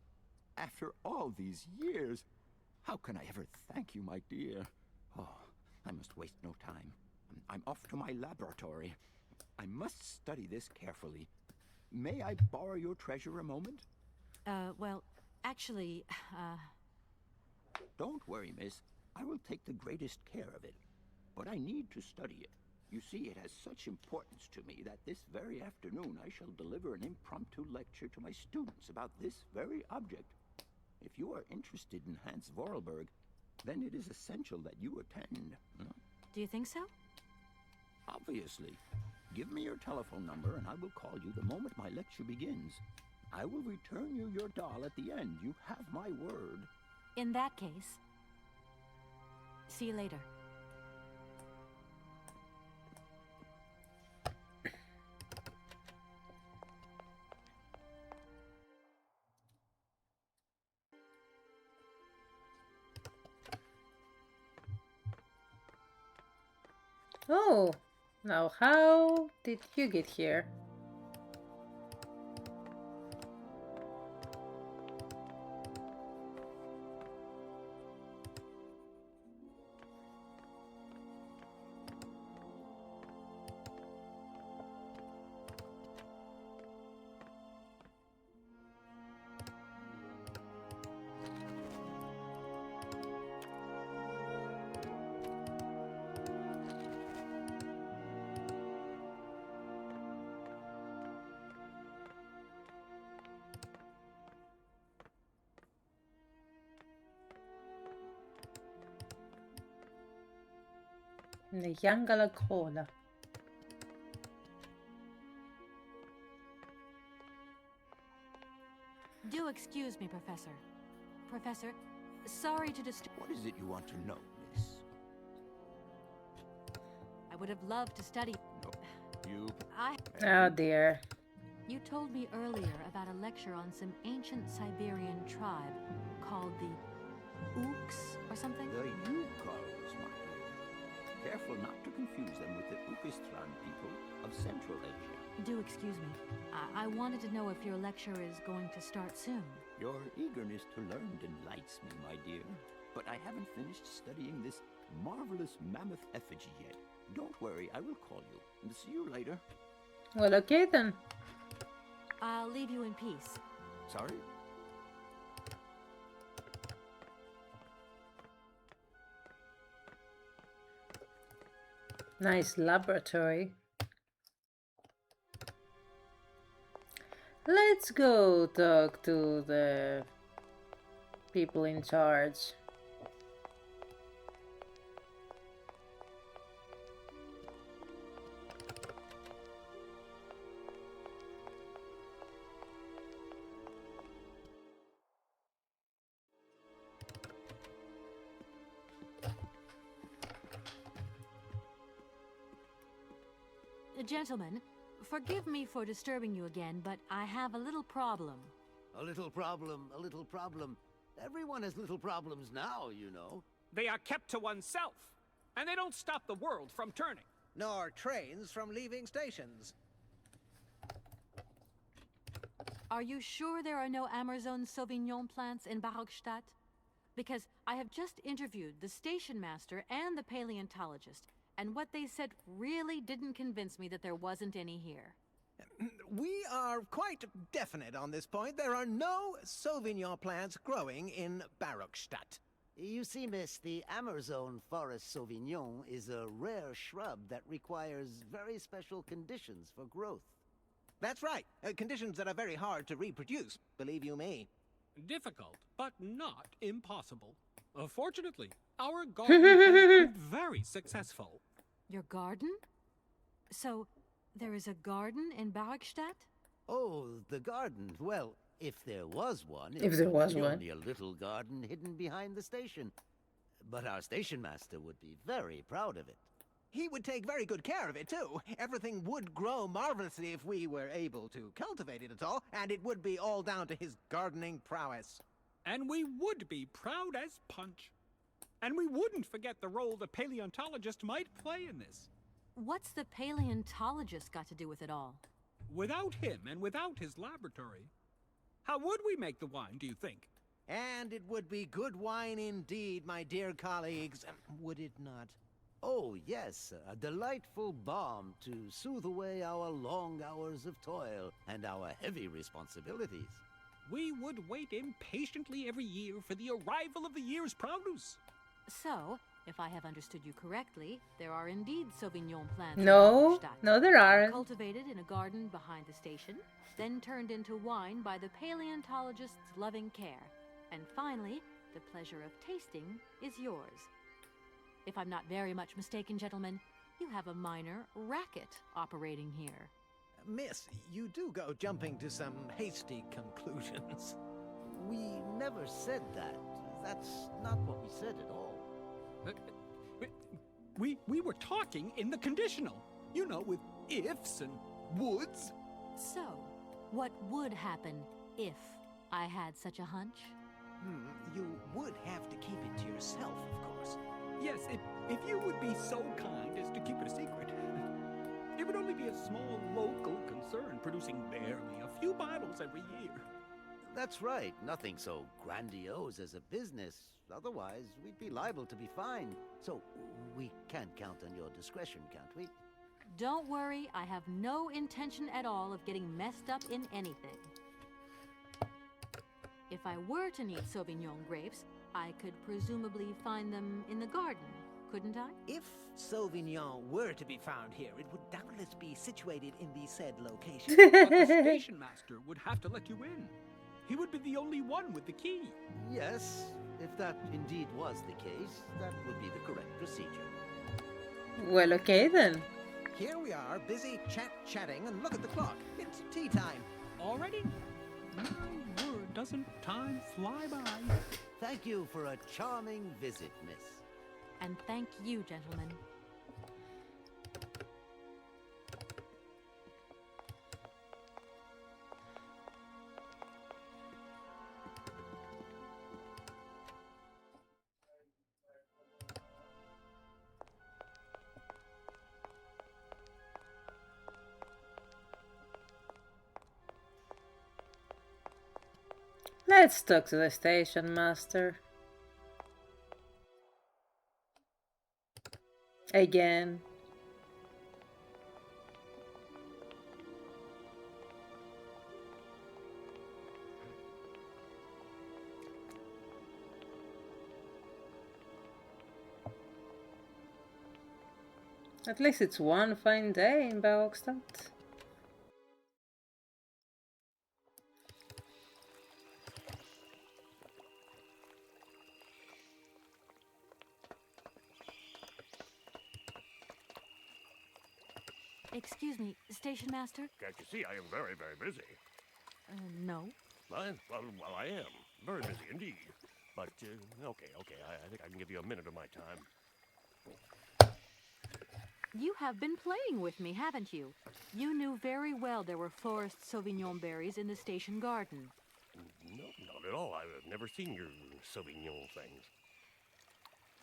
After all these years, how can I ever thank you, my dear? Oh, I must waste no time. I'm off to my laboratory. I must study this carefully. May I borrow your treasure a moment? Well, actually, Don't worry, miss. I will take the greatest care of it. But I need to study it. You see, it has such importance to me that this very afternoon I shall deliver an impromptu lecture to my students about this very object. If you are interested in Hans Varlberg, then it is essential that you attend. Do you think so? Obviously. Give me your telephone number and I will call you the moment my lecture begins. I will return you your doll at the end. You have my word. In that case, see you later. Oh, now how did you get here? Neanche la coda. Do excuse me, Professor. Professor, sorry to disturb... What is it you want to know, miss? I would have loved to study... No, you... Oh dear. You told me earlier about a lecture on some ancient Siberian tribe called the Ooks or something? The Youkols, my dear. Careful not to confuse them with the Ukistran people of Central Asia. Do excuse me. I wanted to know if your lecture is going to start soon. Your eagerness to learn delights me, my dear. But I haven't finished studying this marvelous mammoth effigy yet. Don't worry, I will call you. And see you later. Well, okay then. I'll leave you in peace. Sorry? Nice laboratory. Let's go talk to the people in charge. Gentlemen, forgive me for disturbing you again, but I have a little problem. A little problem, a little problem. Everyone has little problems now, you know. They are kept to oneself, and they don't stop the world from turning. Nor trains from leaving stations. Are you sure there are no Amazon Sauvignon plants in Barrockstadt? Because I have just interviewed the station master and the paleontologist, and what they said really didn't convince me that there wasn't any here. We are quite definite on this point. There are no Sauvignon plants growing in Barrockstadt. You see, miss, the Amazon Forest Sauvignon is a rare shrub that requires very special conditions for growth. That's right. Conditions that are very hard to reproduce, believe you me. Difficult, but not impossible. Fortunately, our garden has been very successful. Your garden? So, there is a garden in Barrockstadt? Oh, the garden. Well, if there was one. If there was one. Only a little garden hidden behind the station. But our station master would be very proud of it. He would take very good care of it, too. Everything would grow marvelously if we were able to cultivate it at all, and it would be all down to his gardening prowess. And we would be proud as punch. And we wouldn't forget the role the paleontologist might play in this. What's the paleontologist got to do with it all? Without him and without his laboratory, how would we make the wine, do you think? And it would be good wine indeed, my dear colleagues, would it not? Oh, yes, a delightful balm to soothe away our long hours of toil and our heavy responsibilities. We would wait impatiently every year for the arrival of the year's produce. So, if I have understood you correctly, there are indeed Sauvignon plants No, in Barrockstadt. no there aren't. Cultivated in a garden behind the station, then turned into wine by the paleontologist's loving care. And finally, the pleasure of tasting is yours. If I'm not very much mistaken, gentlemen, you have a minor racket operating here. Miss, you do go jumping to some hasty conclusions. We never said that. That's not what we said at all. We were talking in the conditional, you know, with ifs and woulds. So, what would happen if I had such a hunch? You would have to keep it to yourself, of course. Yes, if you would be so kind as to keep it a secret. It would only be a small local concern, producing barely a few bottles every year. That's right. Nothing so grandiose as a business. Otherwise, we'd be liable to be fined. So, we can't count on your discretion, can't we? Don't worry, I have no intention at all of getting messed up in anything. If I were to need Sauvignon grapes, I could presumably find them in the garden, couldn't I? If Sauvignon were to be found here, it would doubtless be situated in the said location. But the station master would have to let you in. He would be the only one with the key. Yes, if that indeed was the case, that would be the correct procedure. Well, okay then. Here we are, busy chatting, and look at the clock. It's tea time. Already? My word, doesn't time fly by? Thank you for a charming visit, miss. And thank you, gentlemen. Let's talk to the station master. Again. At least it's one fine day in Barrockstadt. Excuse me, station master? Can't you see I am very, very busy? No. Well, I am. Very busy indeed. But, okay, I think I can give you a minute of my time. You have been playing with me, haven't you? You knew very well there were forest Sauvignon berries in the station garden. No, not at all. I've never seen your Sauvignon things.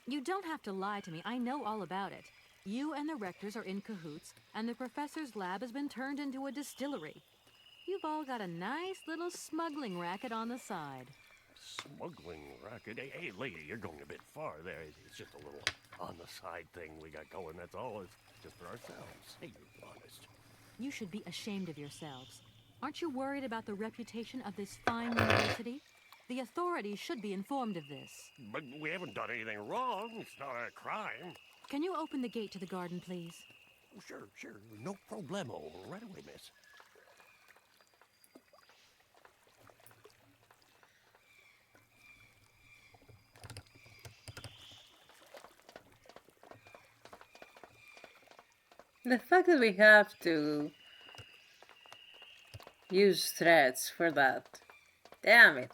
You don't have to lie to me. I know all about it. You and the Rectors are in cahoots, and the Professor's lab has been turned into a distillery. You've all got a nice little smuggling racket on the side. Smuggling racket? Hey, lady, you're going a bit far there. It's just a little on-the-side thing we got going, that's all. It's just for ourselves. Hey, you're honest. You should be ashamed of yourselves. Aren't you worried about the reputation of this fine university? The authorities should be informed of this. But we haven't done anything wrong. It's not a crime. Can you open the gate to the garden, please? Sure. No problemo. Right away, miss. The fact that we have to use threats for that. Damn it.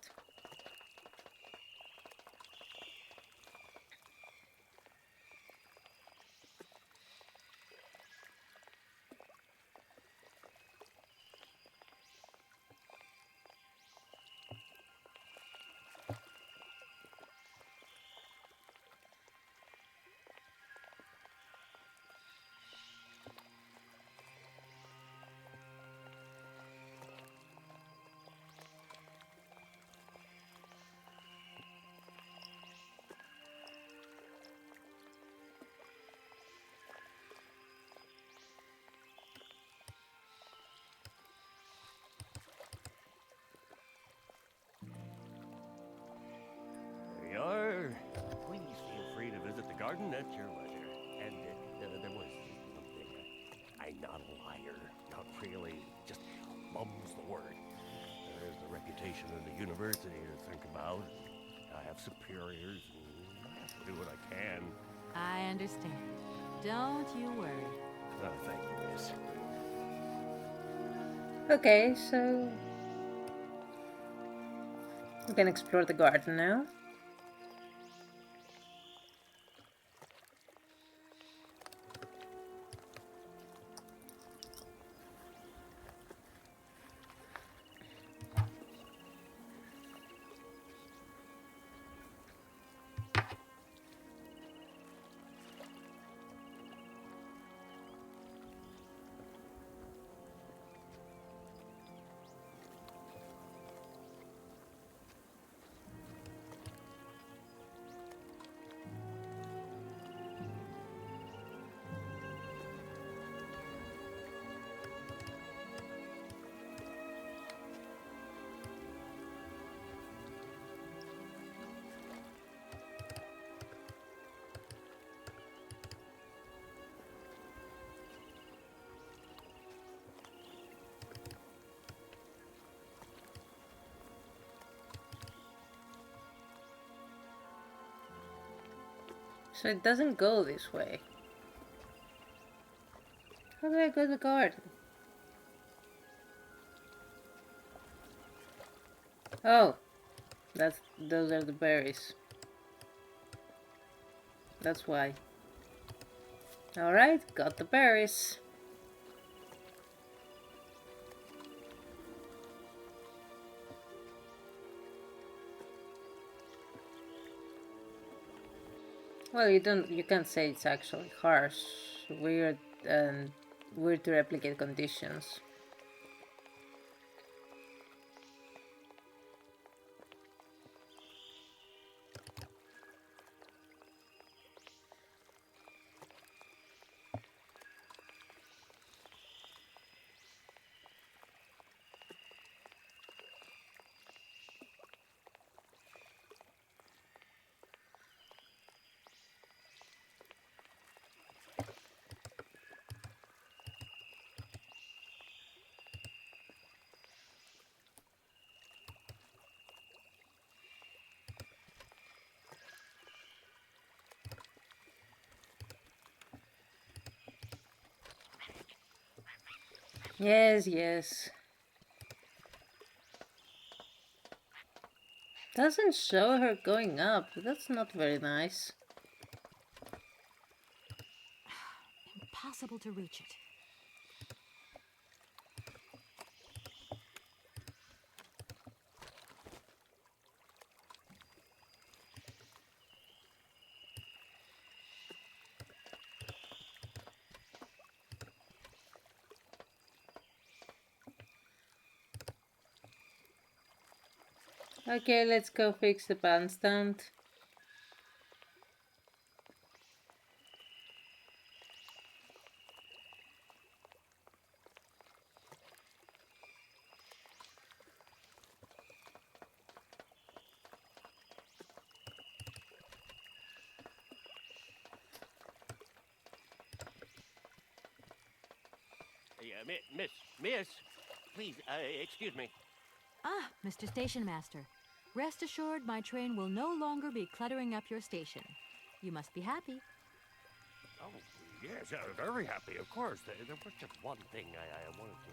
Please feel free to visit the garden at your leisure. And there was one thing. I'm not a liar. Not really. Just mum's the word. There's the reputation of the university to think about. I have superiors, and I have to do what I can. I understand. Don't you worry. Oh, thank you, miss. Okay, so we can explore the garden now. So it doesn't go this way. How do I go to the garden? Oh, those are the berries. That's why. Alright, got the berries. Well, you can't say it's actually harsh, weird, and weird to replicate conditions. Yes, yes. Doesn't show her going up. That's not very nice. Impossible to reach it. Okay, let's go fix the bandstand. Miss, please, excuse me. Ah, Mr. Station Master. Rest assured my train will no longer be cluttering up your station. You must be happy. Oh, yes, very happy, of course. There was just one thing I wanted to...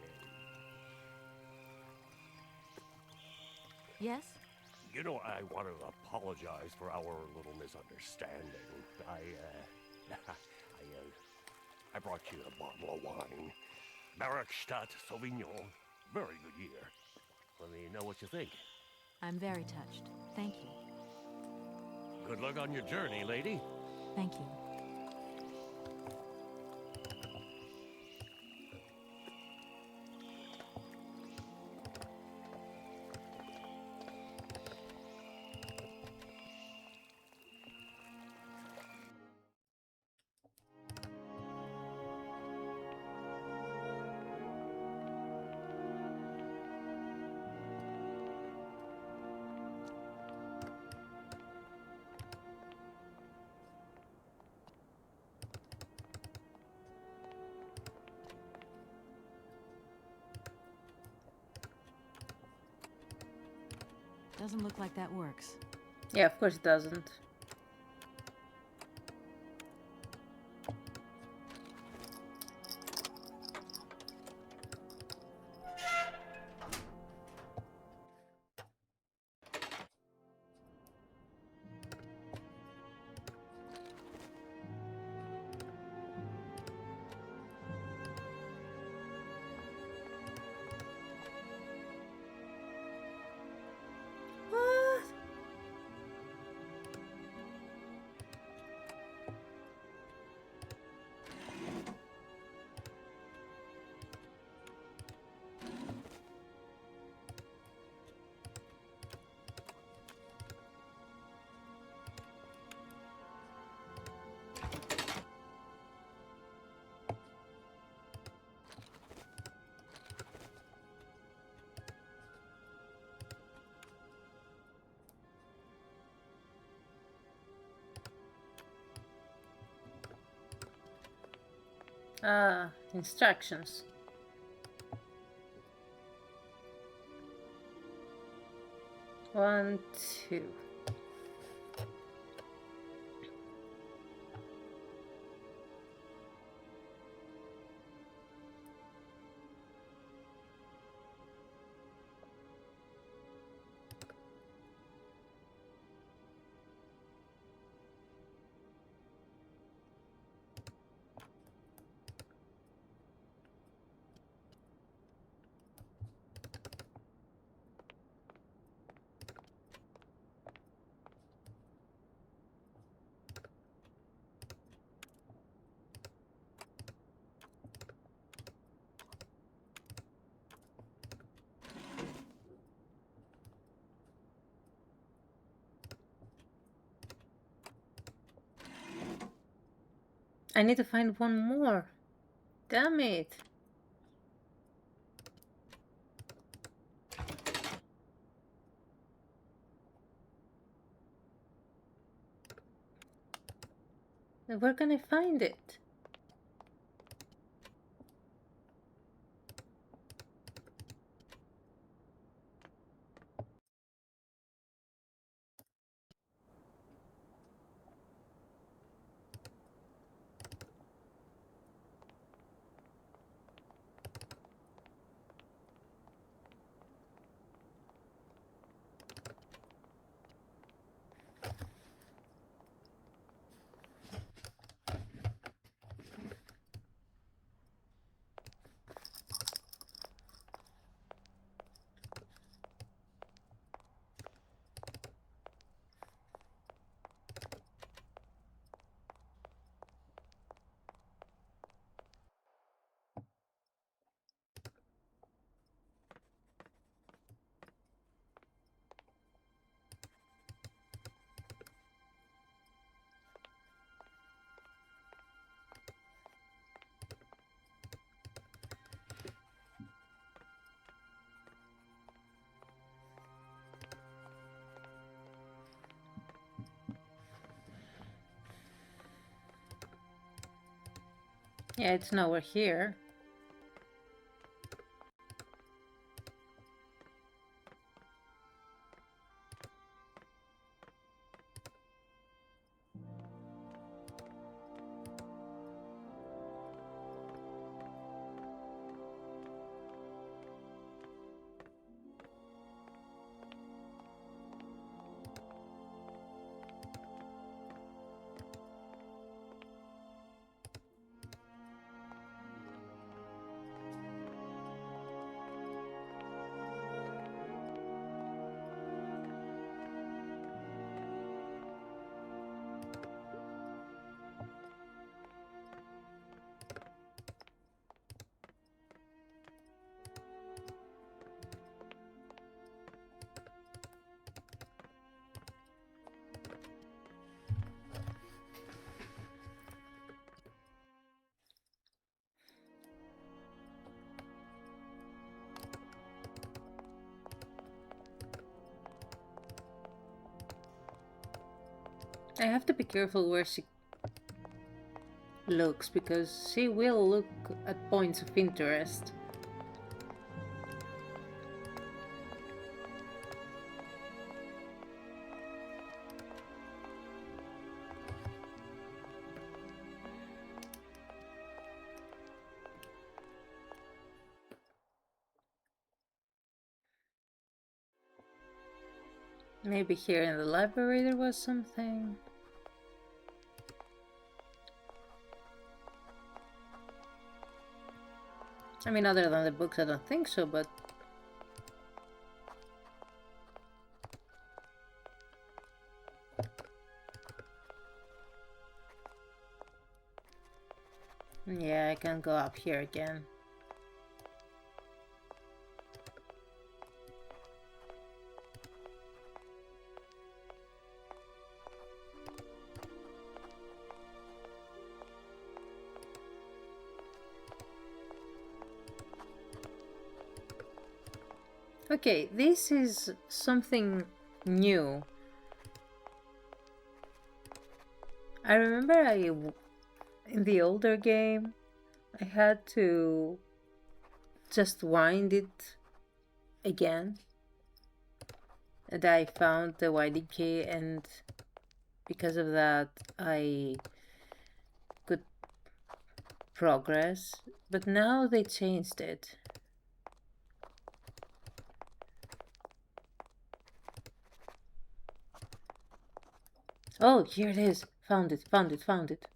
Yes? You know, I want to apologize for our little misunderstanding. I brought you a bottle of wine. Barrockstadt Sauvignon. Very good year. Let me know what you think. I'm very touched. Thank you. Good luck on your journey, lady. Thank you. Doesn't look like that works. Yeah, of course it doesn't. Instructions. One, two. I need to find one more. Damn it. Where can I find it? Yeah, it's nowhere here. I have to be careful where she looks, because she will look at points of interest. Maybe here in the library there was something. I mean, other than the books, I don't think so, but... yeah, I can go up here again. Okay, this is something new. I remember in the older game, I had to just wind it again. And I found the winding key, and because of that, I could progress. But now they changed it. Oh, here it is. Found it, found it, found it.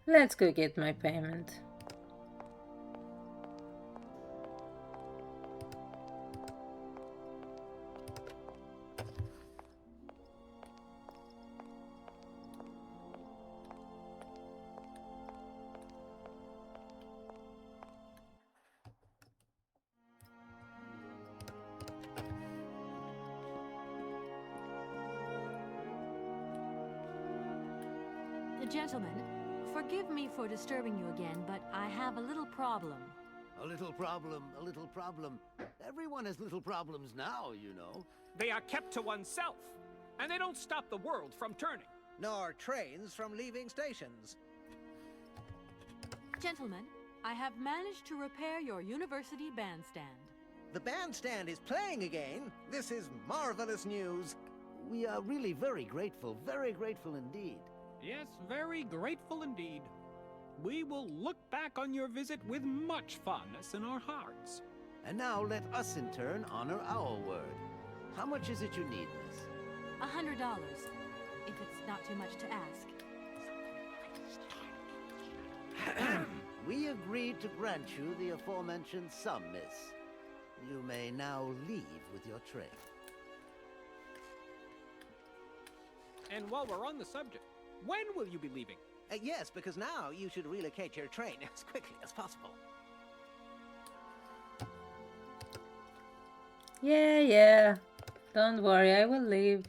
Let's go get my payment. Gentlemen, forgive me for disturbing you again, but I have a little problem. A little problem, a little problem. Everyone has little problems now, you know. They are kept to oneself, and they don't stop the world from turning. Nor trains from leaving stations. Gentlemen, I have managed to repair your university bandstand. The bandstand is playing again? This is marvelous news. We are really very grateful indeed. Yes, very grateful indeed. We will look back on your visit with much fondness in our hearts. And now let us in turn honor our word. How much is it you need, miss? $100, if it's not too much to ask. We agreed to grant you the aforementioned sum, miss. You may now leave with your train. And while we're on the subject, when will you be leaving? Yes, because now you should relocate your train as quickly as possible. Yeah. Don't worry, I will leave.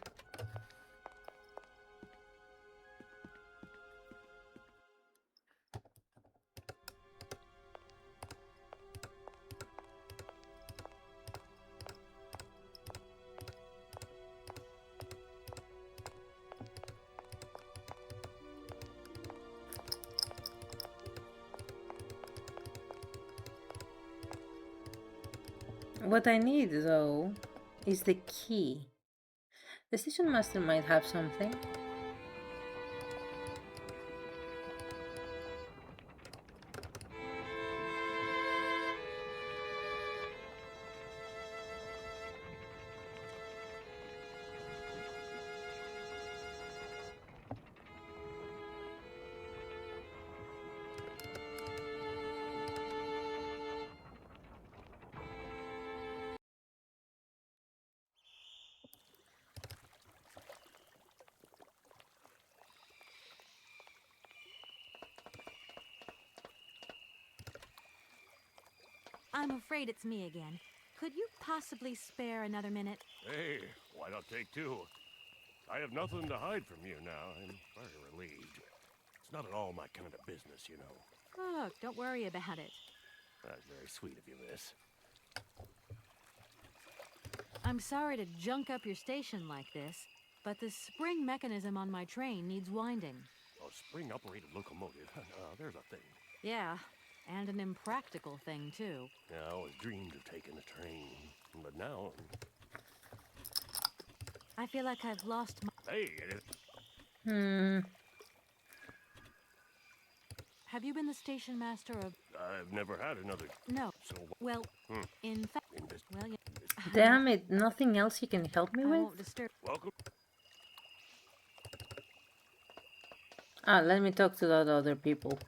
What I need, though, is the key. The station master might have something. I'm afraid it's me again. Could you possibly spare another minute? Hey, why not take two? I have nothing to hide from you now. I'm very relieved. It's not at all my kind of business, you know. Oh, don't worry about it. That's very sweet of you, miss. I'm sorry to junk up your station like this, but the spring mechanism on my train needs winding. A spring-operated locomotive? There's a thing. Yeah, and an impractical thing, too. Yeah, I always dreamed of taking a train, but now... I feel like I've lost my... Hey, it is... Have you been the station master of... I've never had another... No. So... Well, in fact... Well, yeah. Damn it, nothing else you can help me I with? won't disturb... Welcome. Let me talk to the other people.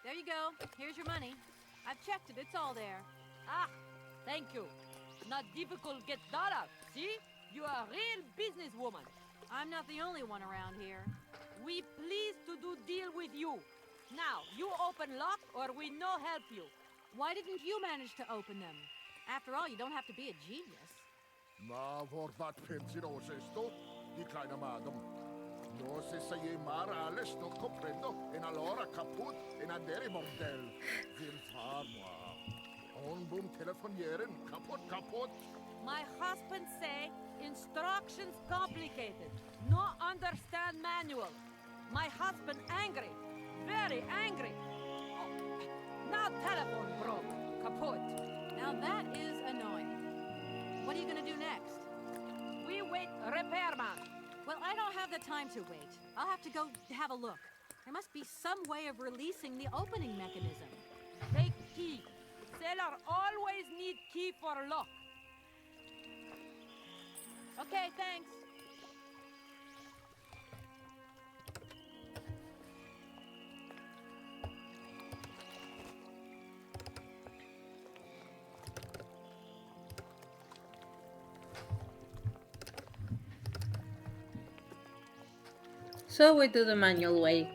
There you go. Here's your money. I've checked it. It's all there. Ah, thank you. Not difficult get dollar. See? You are a real businesswoman. I'm not the only one around here. We pleased to do deal with you. Now, you open lock or we no help you. Why didn't you manage to open them? After all, you don't have to be a genius. Ma vad pensinos esto, di kleine madam. No se sei mar alles no comprendo, en allora caput en andere model. Vil far moi. On boom telefonieren, kaput. My husband say instructions complicated. No understand manual. My husband angry. Very angry. Oh, now telephone broke. Kaput. Now that is annoying. What are you gonna do next? We wait repairman. Well, I don't have the time to wait. I'll have to go have a look. There must be some way of releasing the opening mechanism. Take key. Sailor always need key for lock. Okay, thanks. So we do the manual way.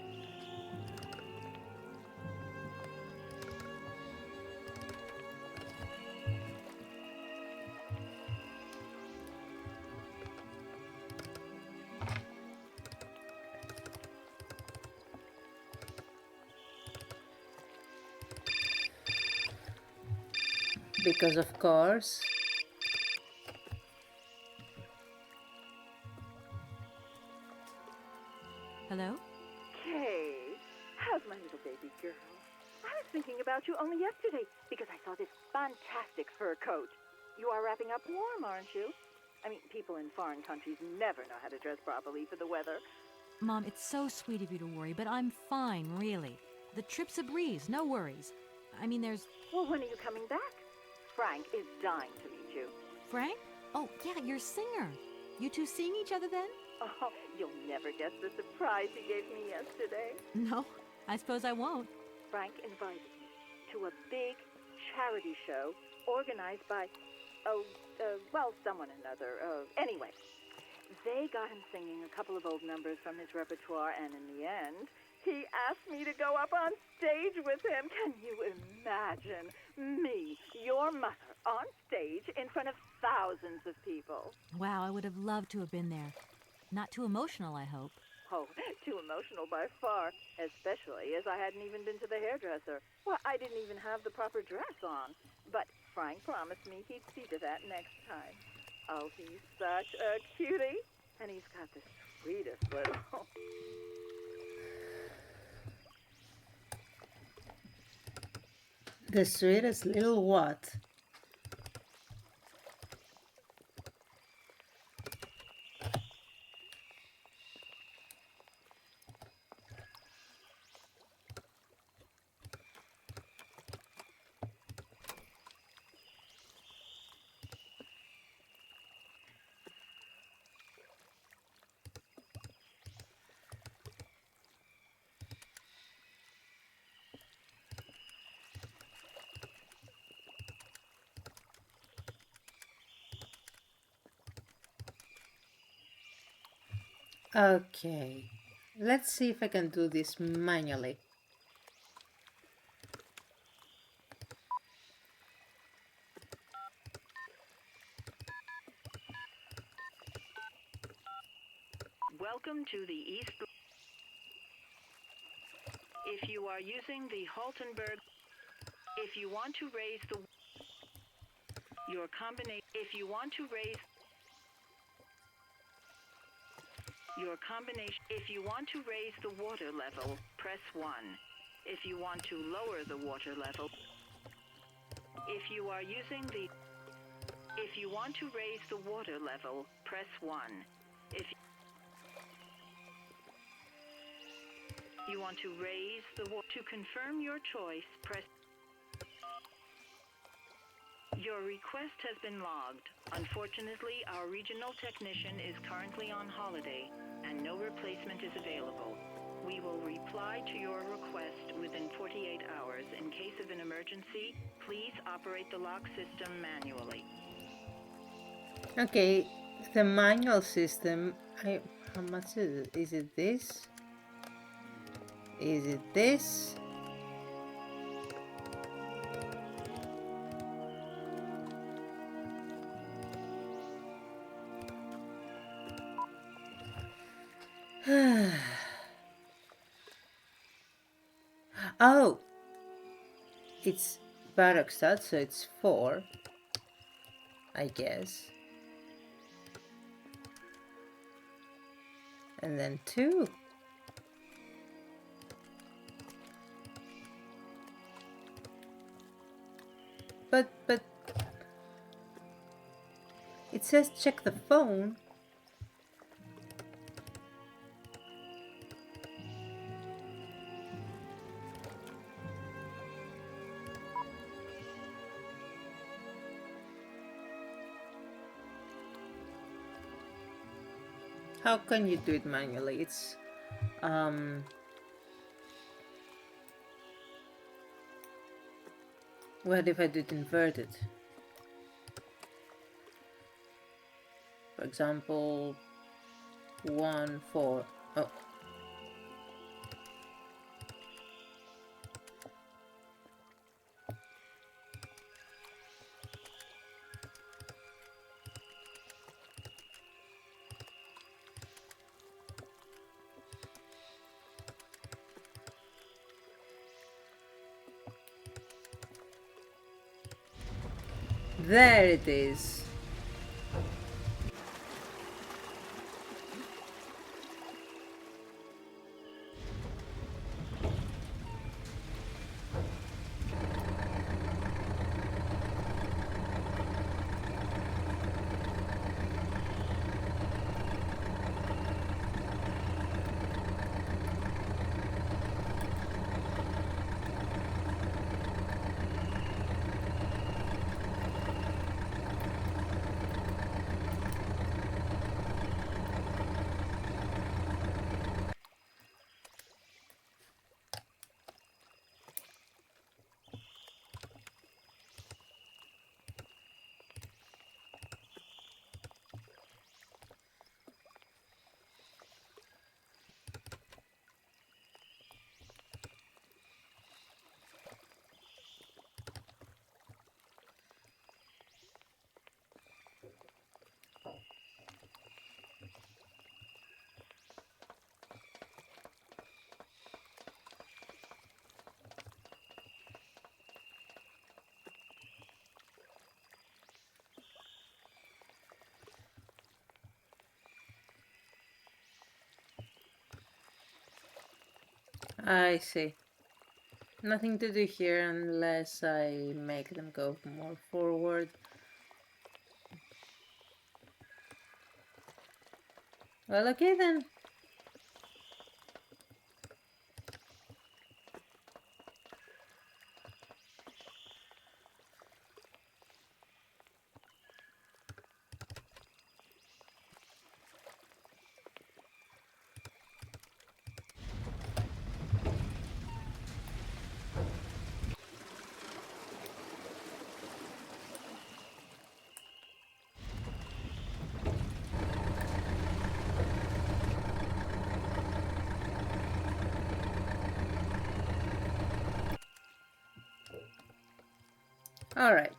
Because of course. Hello? Kay, how's my little baby girl? I was thinking about you only yesterday because I saw this fantastic fur coat. You are wrapping up warm, aren't you? I mean, people in foreign countries never know how to dress properly for the weather. Mom, it's so sweet of you to worry, but I'm fine, really. The trip's a breeze, no worries. I mean, there's... Well, when are you coming back? Frank is dying to meet you. Frank? Oh, yeah, your singer. You two seeing each other then? Oh, you'll never guess the surprise he gave me yesterday. No, I suppose I won't. Frank invited me to a big charity show organized by, someone or another. Anyway, they got him singing a couple of old numbers from his repertoire, and in the end, he asked me to go up on stage with him. Can you imagine me, your mother, on stage in front of thousands of people? Wow, I would have loved to have been there. Not too emotional, I hope. Oh, too emotional by far, especially as I hadn't even been to the hairdresser. Well, I didn't even have the proper dress on. But Frank promised me he'd see to that next time. Oh, he's such a cutie. And he's got the sweetest little... The sweetest little what? Okay, let's see if I can do this manually. Welcome to the East. If you are using the Haltenberg, if you want to raise the your combination, if you want to raise your combination, if you want to raise the water level, press 1. If you want to lower the water level, if you are using the, if you want to raise the water level, press 1. If you want to raise the water, to confirm your choice, press. Your request has been logged. Unfortunately, our regional technician is currently on holiday, and no replacement is available. We will reply to your request within 48 hours. In case of an emergency, please operate the lock system manually. Okay, the manual system, how much is it? Is it this? Is it this? Oh, it's Barrockstadt, so it's 4, I guess. And then 2. But It says check the phone. How can you do it manually? It's what if I do it inverted? For example, 1, 4. Oh. There it is. I see. Nothing to do here unless I make them go more forward. Well, okay then. All right.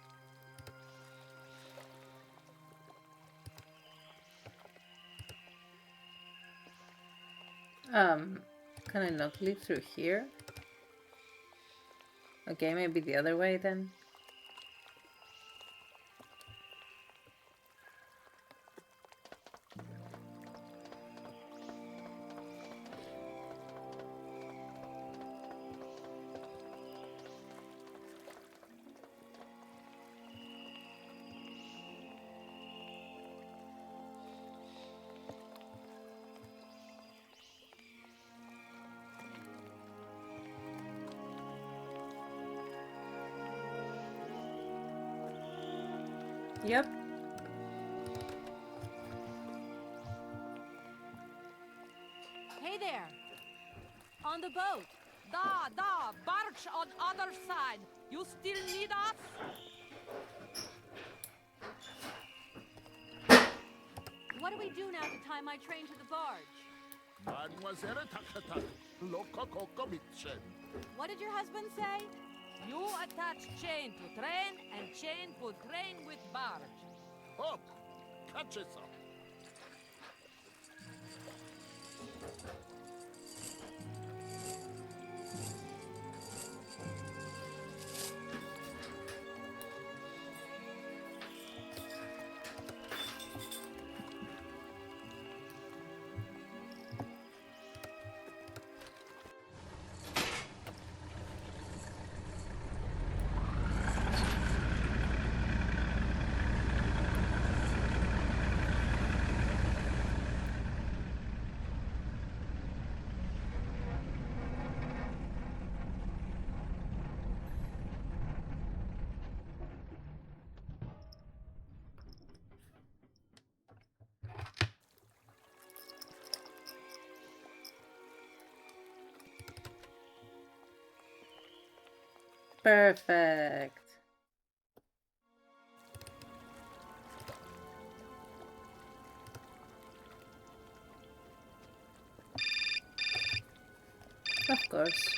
Can I not leave through here? Okay, maybe the other way then. Yep. Hey there! On the boat! Da! Barge on other side! You still need us? What do we do now to tie my train to the barge? Mademoiselle Takata, loco coco mitchen. What did your husband say? You attach chain to train and chain to train with barge. Hop, catch it up. Perfect. Of course.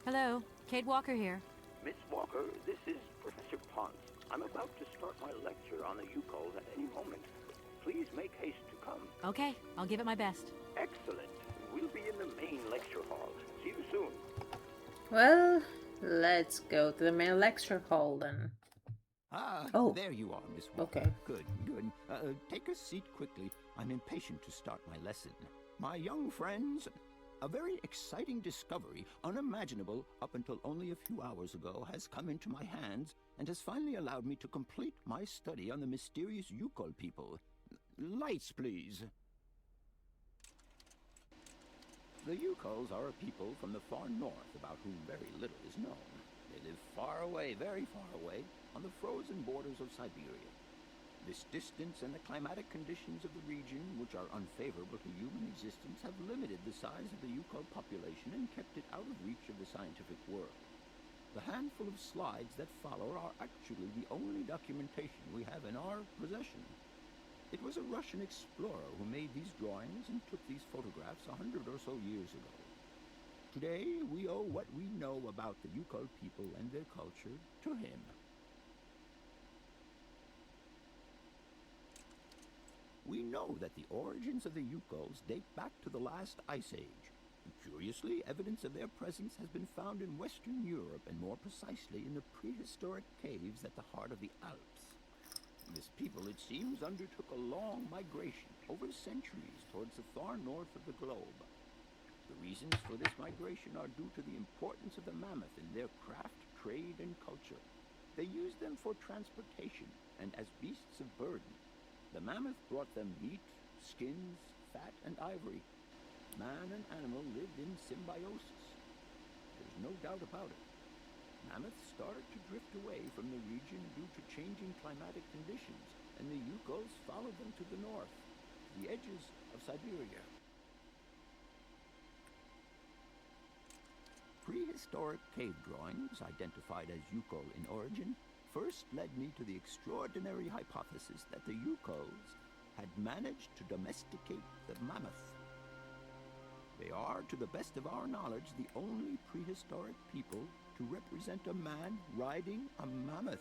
Hello, Kate Walker here. Miss Walker, this is Professor Pons. I'm about to start my lecture on the Youkols at any moment. Please make haste to come. Okay, I'll give it my best. Excellent. We'll be in the main lecture hall. See you soon. Well, let's go to the main lecture hall then. Ah, Oh. there you are, Miss Walker. Okay. Good, good. Take a seat quickly. I'm impatient to start my lesson. My young friends, a very exciting discovery, unimaginable up until only a few hours ago, has come into my hands and has finally allowed me to complete my study on the mysterious Youkol people. Lights, please. The Youkols are a people from the far north about whom very little is known. They live far away, very far away, on the frozen borders of Syberia. This distance and the climatic conditions of the region, which are unfavorable to human existence, have limited the size of the Youkol population and kept it out of reach of the scientific world. The handful of slides that follow are actually the only documentation we have in our possession. It was a Russian explorer who made these drawings and took these photographs 100 or so years ago. Today, we owe what we know about the Youkol people and their culture to him. We know that the origins of the Youkols date back to the last ice age. Curiously, evidence of their presence has been found in Western Europe, and more precisely in the prehistoric caves at the heart of the Alps. This people, it seems, undertook a long migration over centuries towards the far north of the globe. The reasons for this migration are due to the importance of the mammoth in their craft, trade, and culture. They used them for transportation and as beasts of burden. The mammoth brought them meat, skins, fat, and ivory. Man and animal lived in symbiosis. There's no doubt about it. Mammoths started to drift away from the region due to changing climatic conditions, and the Youkols followed them to the north, to the edges of Syberia. Prehistoric cave drawings, identified as Youkol in origin, first led me to the extraordinary hypothesis that the Youkols had managed to domesticate the mammoth. They are, to the best of our knowledge, the only prehistoric people to represent a man riding a mammoth.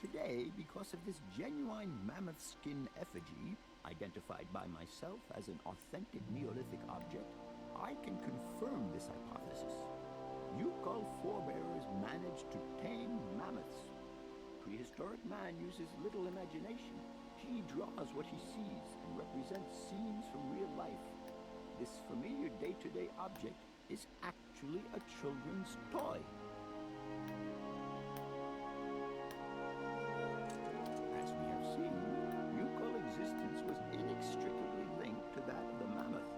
Today, because of this genuine mammoth skin effigy, identified by myself as an authentic Neolithic object, I can confirm this hypothesis. Youkol forebears managed to tame mammoths. Prehistoric man uses little imagination. He draws what he sees and represents scenes from real life. This familiar day-to-day object is actually a children's toy. As we have seen, Youkol existence was inextricably linked to that of the mammoth.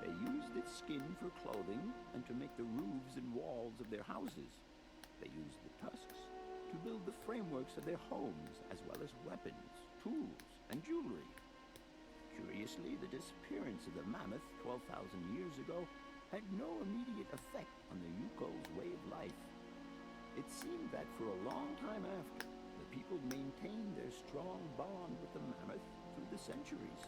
They used its skin for clothing and to make the roofs and walls of their houses. They used the tusks to build the frameworks of their homes, as well as weapons, tools, and jewelry. Curiously, the disappearance of the mammoth 12,000 years ago had no immediate effect on the Youkol's way of life. It seemed that for a long time after, the people maintained their strong bond with the mammoth through the centuries.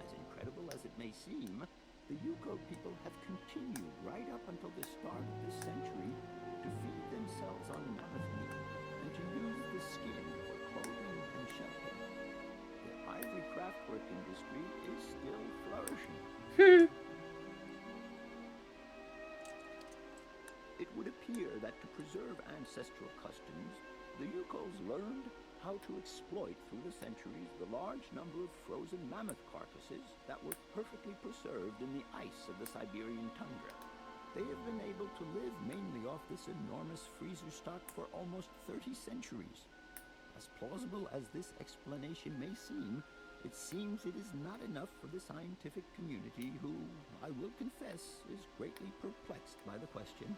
As incredible as it may seem, the Youkol people have continued right up until the start of this century to feed themselves on mammoth meat and to use the skin for clothing and shelter. Their ivory craftwork industry is still flourishing. It would appear that to preserve ancestral customs, the Youkols learned how to exploit through the centuries the large number of frozen mammoth carcasses that were perfectly preserved in the ice of the Siberian tundra. They have been able to live mainly off this enormous freezer stock for almost 30 centuries. As plausible as this explanation may seem, it seems it is not enough for the scientific community who, I will confess, is greatly perplexed by the question.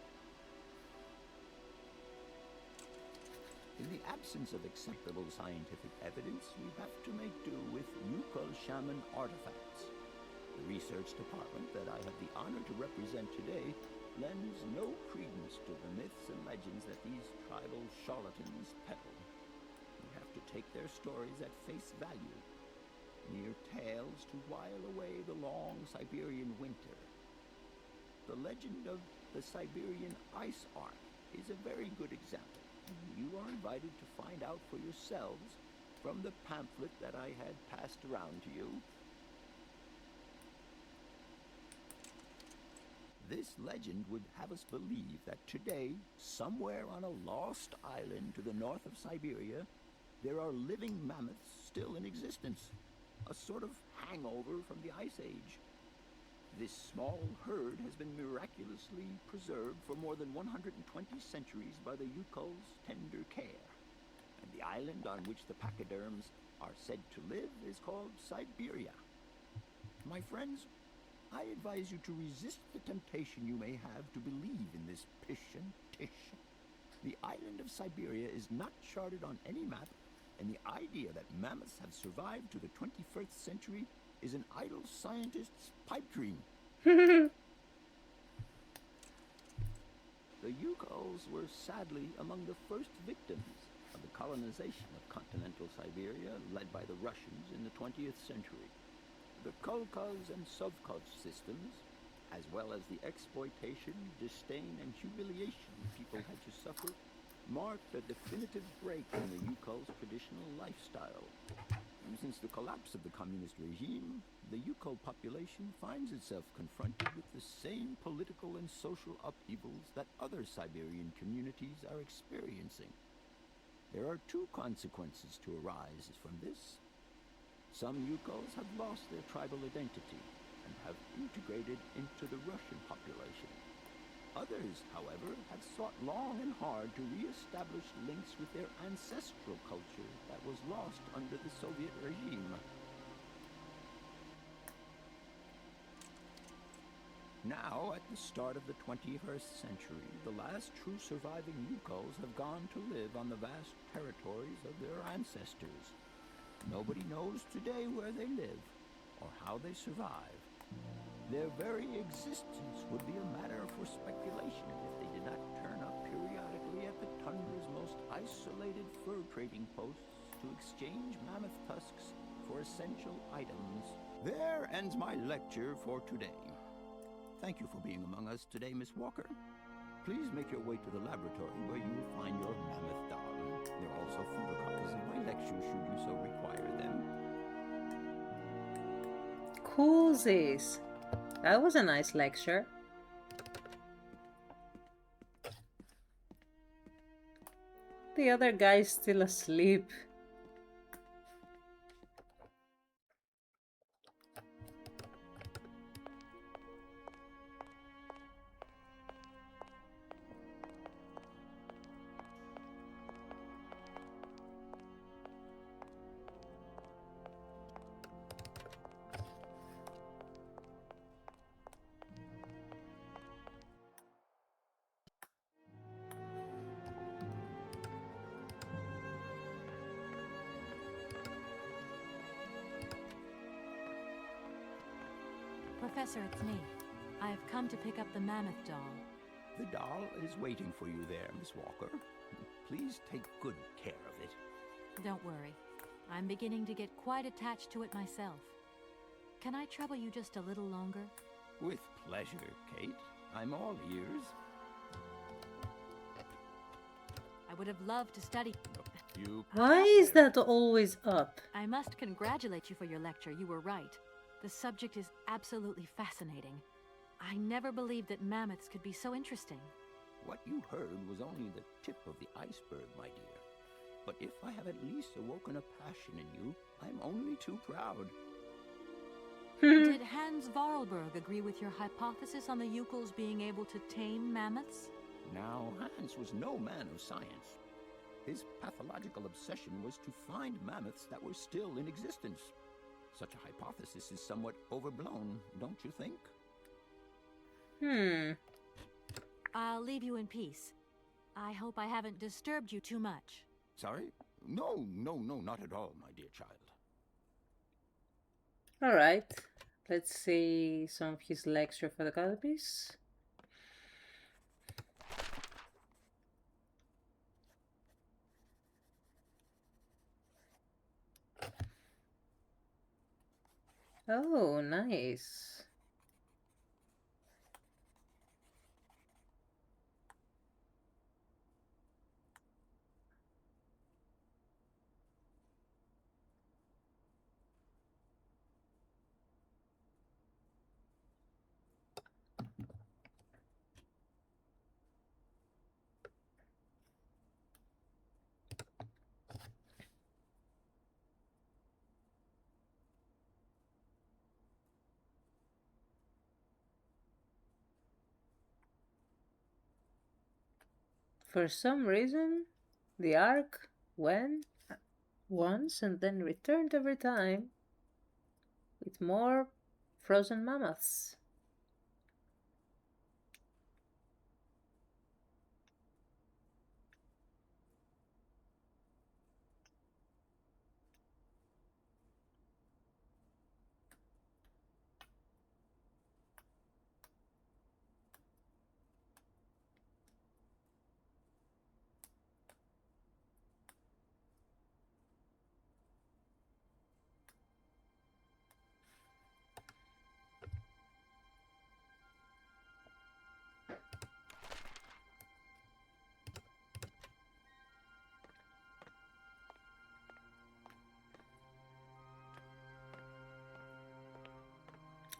The In the absence of acceptable scientific evidence, we have to make do with Youkol shaman artifacts. The research department that I have the honor to represent today lends no credence to the myths and legends that these tribal charlatans peddle. We have to take their stories at face value, mere tales to while away the long Siberian winter. The legend of the Siberian Ice Ark is a very good example. You are invited to find out for yourselves from the pamphlet that I had passed around to you. This legend would have us believe that today, somewhere on a lost island to the north of Syberia, there are living mammoths still in existence, a sort of hangover from the Ice Age. This small herd has been miraculously preserved for more than 120 centuries by the Youkol's tender care, and the island on which the pachyderms are said to live is called Syberia. My friends, I advise you to resist the temptation you may have to believe in this pish and tish. The island of Syberia is not charted on any map, and the idea that mammoths have survived to the 21st century is an idle scientist's pipe dream. The Youkols were sadly among the first victims of the colonization of continental Syberia led by the Russians in the 20th century. The Kolkhoz and Sovkhoz systems, as well as the exploitation, disdain, and humiliation people had to suffer, marked a definitive break in the Youkol's traditional lifestyle. And since the collapse of the communist regime, the Youkol population finds itself confronted with the same political and social upheavals that other Siberian communities are experiencing. There are two consequences to arise from this. Some Youkols have lost their tribal identity and have integrated into the Russian population. Others, however, have sought long and hard to re-establish links with their ancestral culture that was lost under the Soviet regime. Now, at the start of the 21st century, the last true surviving Youkols have gone to live on the vast territories of their ancestors. Nobody knows today where they live or how they survive. Their very existence would be a matter for speculation if they did not turn up periodically at the tundra's most isolated fur trading posts to exchange mammoth tusks for essential items. There ends my lecture for today. Thank you for being among us today, Miss Walker. Please make your way to the laboratory where you will find your mammoth doll. There are also photocopies of my lectures should you so require them. Coolsies. That was a nice lecture. The other guy's still asleep. Professor, it's me. I have come to pick up the Mammoth doll. The doll is waiting for you there, Miss Walker. Please take good care of it. Don't worry. I'm beginning to get quite attached to it myself. Can I trouble you just a little longer? With pleasure, Kate. I'm all ears. I would have loved to study. Why is that always up? I must congratulate you for your lecture. You were right. The subject is absolutely fascinating. I never believed that mammoths could be so interesting. What you heard was only the tip of the iceberg, my dear. But if I have at least awoken a passion in you, I'm only too proud. Did Hans Varlberg agree with your hypothesis on the Youkols being able to tame mammoths? Now, Hans was no man of science. His pathological obsession was to find mammoths that were still in existence. Such a hypothesis is somewhat overblown, don't you think? I'll leave you in peace. I hope I haven't disturbed you too much. Sorry? No, not at all, my dear child. Alright, let's see some of his lecture for the canopies. Oh, nice. For some reason, the arc went once and then returned every time with more frozen mammoths.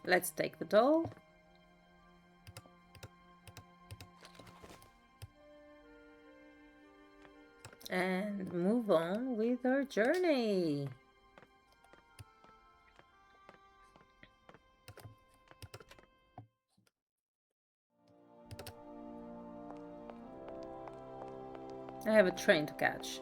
Let's take the doll. And move on with our journey. I have a train to catch.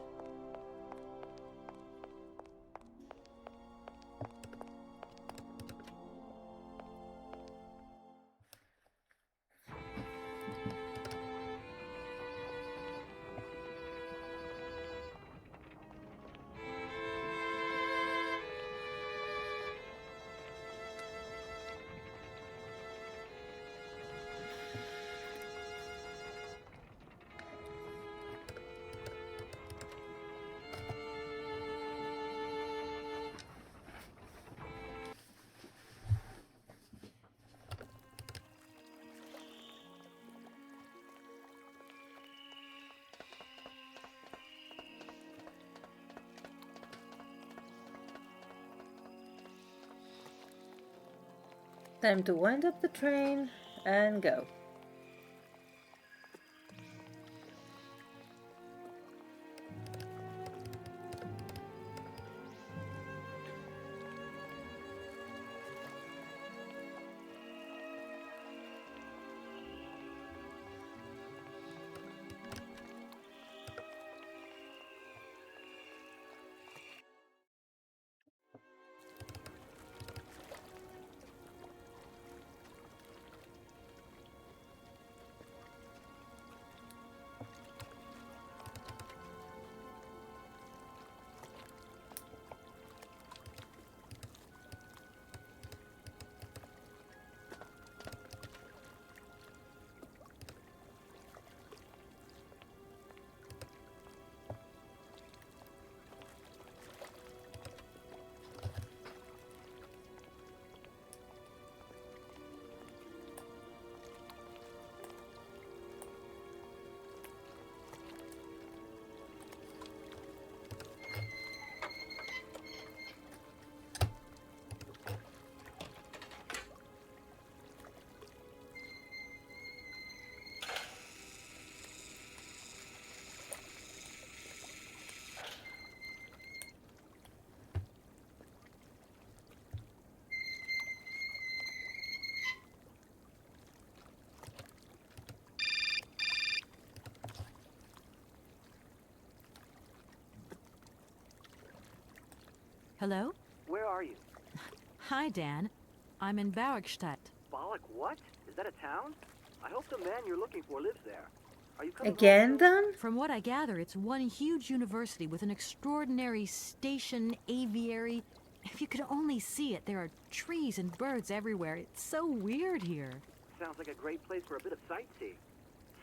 Time to wind up the train and go. Hello? Where are you? Hi, Dan. I'm in Barrockstadt. Bollock what? Is that a town? I hope the man you're looking for lives there. Are you coming Again, home? then? From what I gather, it's one huge university with an extraordinary station aviary. If you could only see it, there are trees and birds everywhere. It's so weird here. Sounds like a great place for a bit of sightseeing.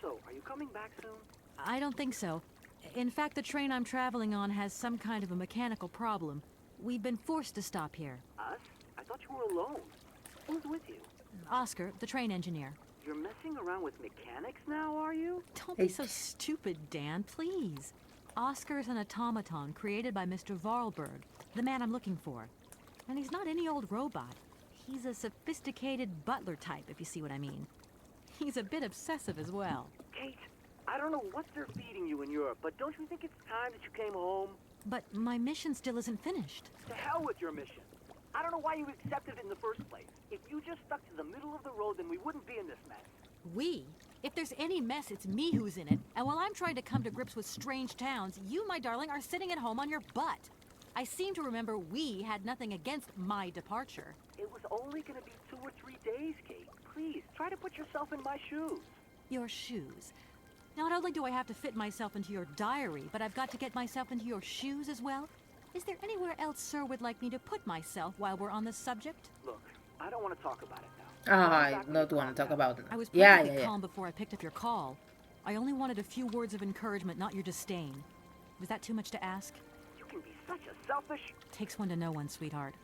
So, are you coming back soon? I don't think so. In fact, the train I'm traveling on has some kind of a mechanical problem. We've been forced to stop here. Us? I thought you were alone. Who's with you? Oscar, the train engineer. You're messing around with mechanics now, are you? Don't be so stupid, Dan, please. Oscar is an automaton created by Mr. Varlberg, the man I'm looking for. And he's not any old robot. He's a sophisticated butler type, if you see what I mean. He's a bit obsessive as well. Kate, I don't know what they're feeding you in Europe, but don't you think it's time that you came home? But my mission still isn't finished. To hell with your mission. I don't know why you accepted it in the first place. If you just stuck to the middle of the road, then we wouldn't be in this mess. We? If there's any mess, it's me who's in it. And while I'm trying to come to grips with strange towns, you, my darling, are sitting at home on your butt. I seem to remember we had nothing against my departure. It was only going to be 2 or 3 days, Kate. Please, try to put yourself in my shoes. Your shoes. Not only do I have to fit myself into your diary, but I've got to get myself into your shoes as well? Is there anywhere else Sir would like me to put myself while we're on this subject? Look, I don't want to talk about it now. I don't want to talk about it. I was Yeah, perfectly yeah, yeah. calm before I picked up your call. I only wanted a few words of encouragement, not your disdain. Was that too much to ask? You can be such a selfish... Takes one to know one, sweetheart.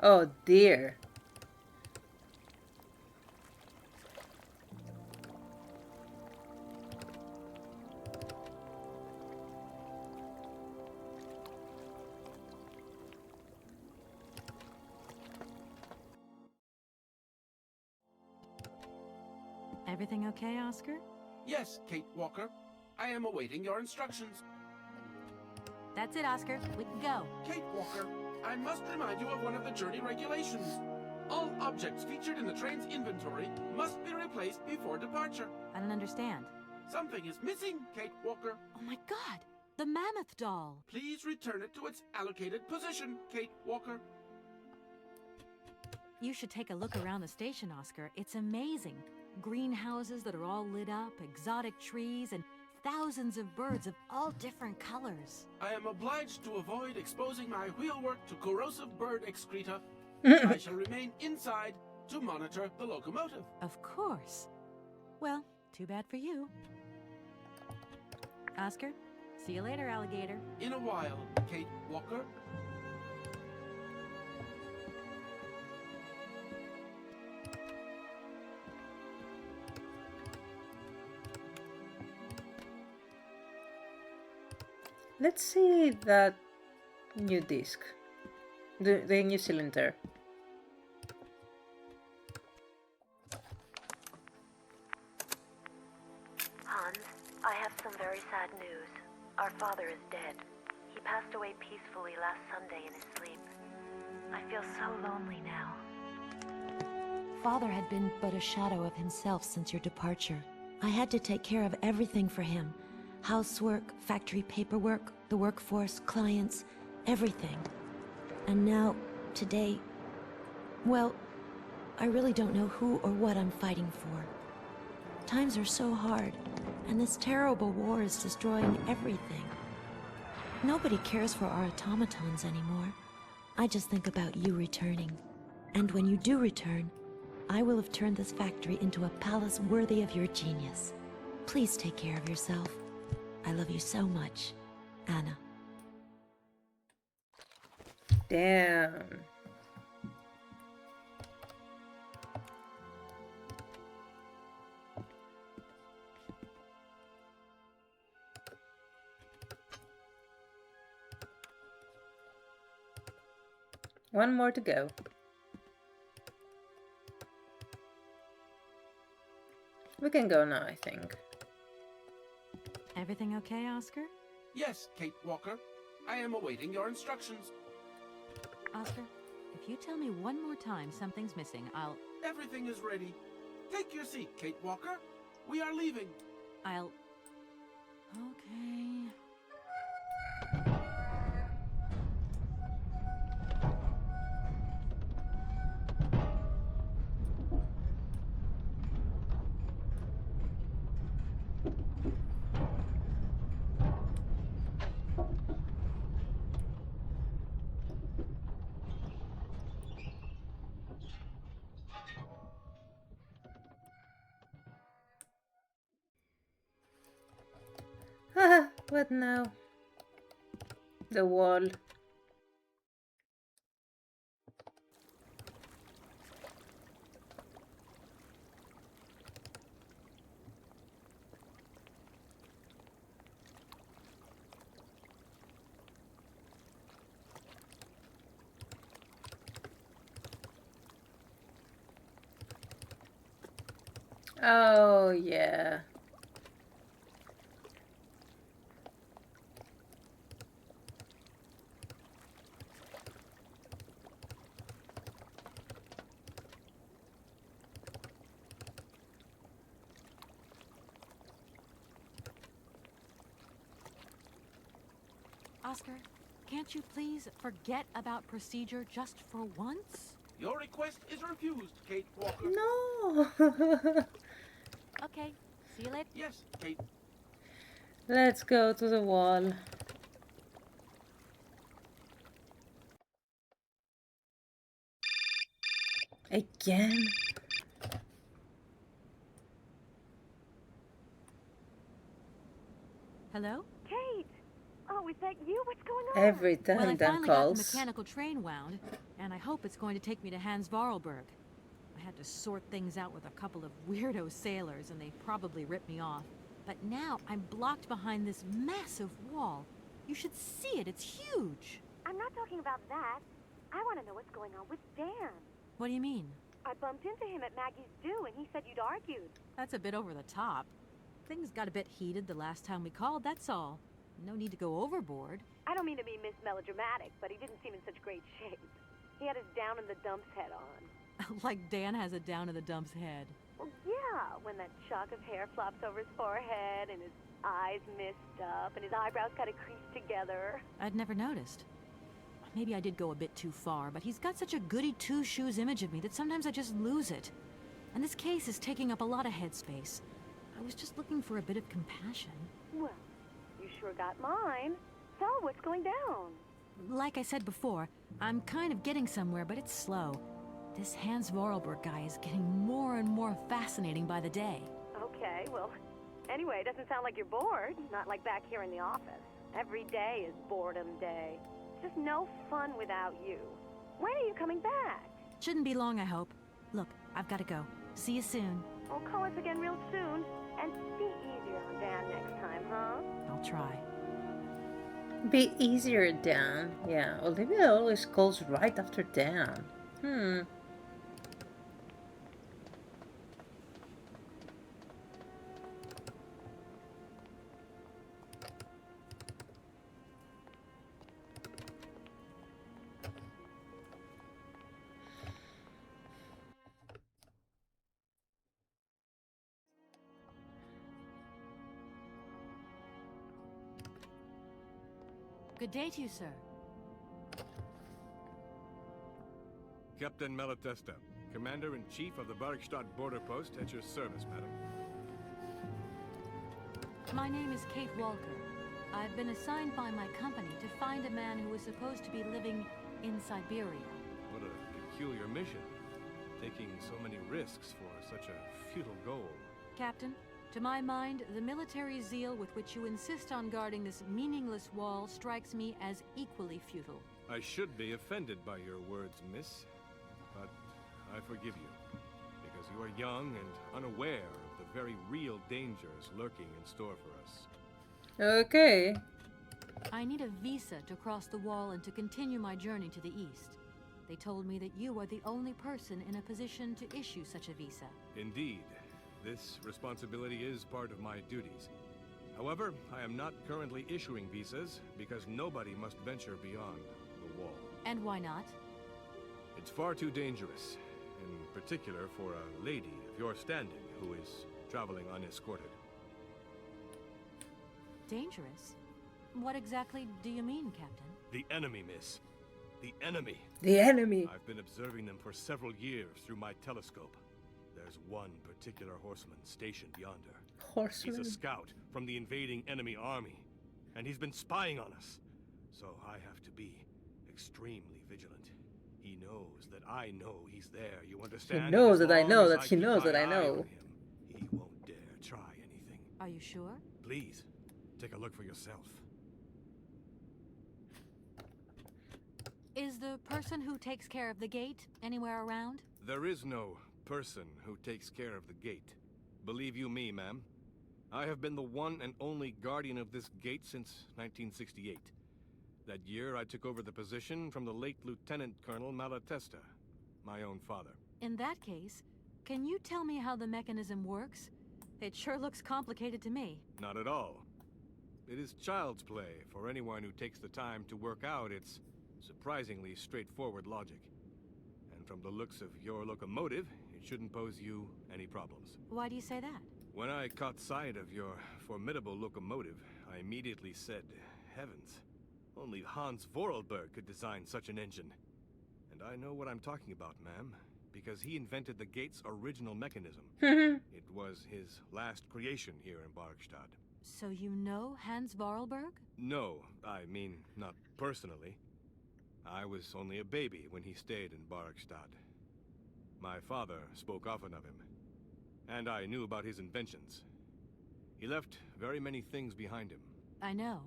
Oh dear. Everything okay, Oscar? Yes, Kate Walker. I am awaiting your instructions. That's it, Oscar. We can go. Kate Walker, I must remind you of one of the journey regulations. All objects featured in the train's inventory must be replaced before departure. I don't understand. Something is missing, Kate Walker. Oh my god! The Mammoth doll! Please return it to its allocated position, Kate Walker. You should take a look around the station, Oscar. It's amazing. Greenhouses that are all lit up, exotic trees, and thousands of birds of all different colors. I am obliged to avoid exposing my wheelwork to corrosive bird excreta. I shall remain inside to monitor the locomotive. Of course. Well, too bad for you. Oscar, see you later, alligator. In a while, Kate Walker. Let's see that new disc. The new cylinder. Hans, I have some very sad news. Our father is dead. He passed away peacefully last Sunday in his sleep. I feel so lonely now. Father had been but a shadow of himself since your departure. I had to take care of everything for him. Housework, factory paperwork, the workforce, clients, everything. And now, today, well, I really don't know who or what I'm fighting for. Times are so hard, and this terrible war is destroying everything. Nobody cares for our automatons anymore. I just think about you returning. And when you do return, I will have turned this factory into a palace worthy of your genius. Please take care of yourself. I love you so much, Anna. Damn. One more to go. We can go now, I think. Everything okay, Oscar? Yes, Kate Walker. I am awaiting your instructions. Oscar, if you tell me one more time something's missing, I'll... Everything is ready. Take your seat, Kate Walker. We are leaving. I'll... Okay... What now? The wall. Oh, yeah. Oscar, can't you please forget about procedure just for once? Your request is refused, Kate Walker. No! Okay, see you later. Yes, Kate. Let's go to the wall. Again? Hello? Kate! Oh, is that you? What's going on? Every Well, I time Dan finally got the calls. mechanical train wound, and I hope it's going to take me to Hans Varlberg. I had to sort things out with a couple of weirdo sailors, and they probably ripped me off. But now I'm blocked behind this massive wall. You should see it, it's huge. I'm not talking about that. I want to know what's going on with Dan. What do you mean? I bumped into him at Maggie's do, and he said you'd argued. That's a bit over the top. Things got a bit heated the last time we called, that's all. No need to go overboard. I don't mean to be Miss Melodramatic, but he didn't seem in such great shape. He had his down in the dumps head on. Like Dan has a down in the dumps head. Well, yeah, when that shock of hair flops over his forehead and his eyes mist up and his eyebrows kind of creased together. I'd never noticed. Maybe I did go a bit too far, but he's got such a goody two-shoes image of me that sometimes I just lose it. And this case is taking up a lot of headspace. I was just looking for a bit of compassion. Well, you sure got mine. So, what's going down? Like I said before, I'm kind of getting somewhere, but it's slow. This Hans Varlberg guy is getting more and more fascinating by the day. Okay, well, anyway, it doesn't sound like you're bored. Not like back here in the office. Every day is boredom day. Just no fun without you. When are you coming back? Shouldn't be long, I hope. Look, I've got to go. See you soon. Well, call us again real soon. And be easier on Dan next time, huh? I'll try. Be easier, Dan. Yeah, Olivia always calls right after Dan. Good day to you, sir. Captain Malatesta, Commander-in-Chief of the Barrockstadt border post, at your service, madam. My name is Kate Walker. I've been assigned by my company to find a man who is supposed to be living in Syberia. What a peculiar mission. Taking so many risks for such a futile goal. Captain, to my mind, the military zeal with which you insist on guarding this meaningless wall strikes me as equally futile. I should be offended by your words, miss. But I forgive you. Because you are young and unaware of the very real dangers lurking in store for us. Okay. I need a visa to cross the wall and to continue my journey to the east. They told me that you are the only person in a position to issue such a visa. Indeed. This responsibility is part of my duties. However, I am not currently issuing visas because nobody must venture beyond the wall. And why not? It's far too dangerous, in particular for a lady of your standing who is traveling unescorted. Dangerous? What exactly do you mean, Captain? The enemy, miss. The enemy. The enemy. I've been observing them for several years through my telescope. There's one particular horseman stationed yonder. Horseman? He's a scout from the invading enemy army, and he's been spying on us. So I have to be extremely vigilant. He knows that I know he's there, you understand? He knows As that I long know as that he keep knows my that I eye know. on him, he won't dare try anything. Are you sure? Please, take a look for yourself. Is the person who takes care of the gate anywhere around? There is no person who takes care of the gate. Believe you me, ma'am. I have been the one and only guardian of this gate since 1968. That year, I took over the position from the late Lieutenant Colonel Malatesta, my own father. In that case, can you tell me how the mechanism works? It sure looks complicated to me. Not at all. It is child's play for anyone who takes the time to work out its surprisingly straightforward logic. And from the looks of your locomotive, it shouldn't pose you any problems. Why do you say that? When I caught sight of your formidable locomotive, I immediately said, heavens, only Hans Varlberg could design such an engine. And I know what I'm talking about, ma'am, because he invented the gate's original mechanism. It was his last creation here in Barrockstadt. So you know Hans Varlberg? No, I mean, not personally. I was only a baby when he stayed in Barrockstadt. My father spoke often of him, and I knew about his inventions. He left very many things behind him. I know.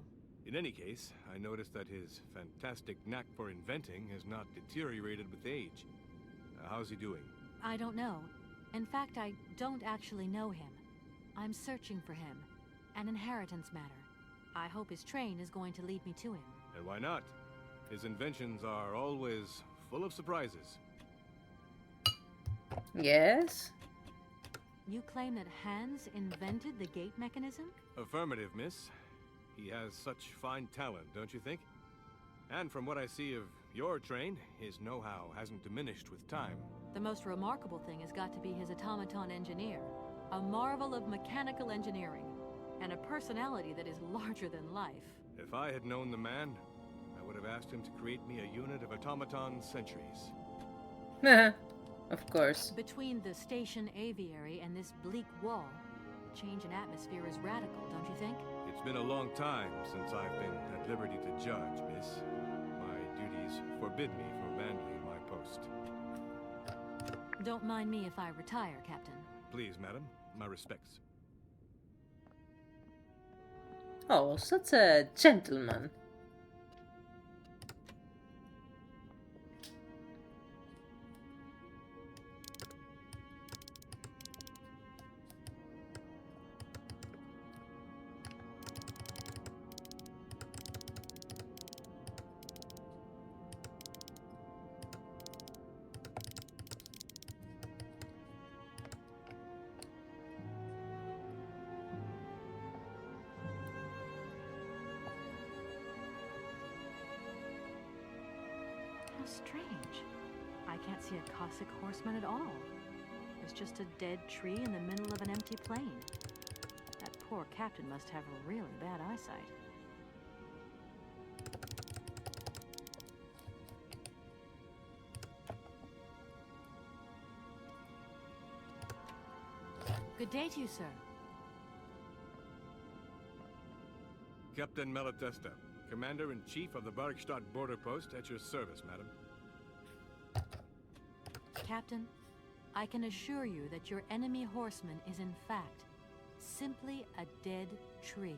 In any case, I noticed that his fantastic knack for inventing has not deteriorated with age. How's he doing? I don't know. In fact, I don't actually know him. I'm searching for him. An inheritance matter. I hope his train is going to lead me to him. And why not? His inventions are always full of surprises. Yes? You claim that Hans invented the gate mechanism? Affirmative, miss. He has such fine talent, don't you think? And from what I see of your train, his know-how hasn't diminished with time. The most remarkable thing has got to be his automaton engineer. A marvel of mechanical engineering. And a personality that is larger than life. If I had known the man, I would have asked him to create me a unit of automaton sentries. Of course. Between the station aviary and this bleak wall, the change in atmosphere is radical, don't you think? It's been a long time since I've been at liberty to judge, miss. My duties forbid me from abandoning my post. Don't mind me if I retire, Captain. Please, madam. My respects. Oh, such a gentleman. Strange. I can't see a Cossack horseman at all. There's just a dead tree in the middle of an empty plain. That poor captain must have really bad eyesight. Good day to you, sir. Captain Malatesta, Commander-in-Chief of the Barrockstadt border post, at your service, madam. Captain, I can assure you that your enemy horseman is in fact simply a dead tree.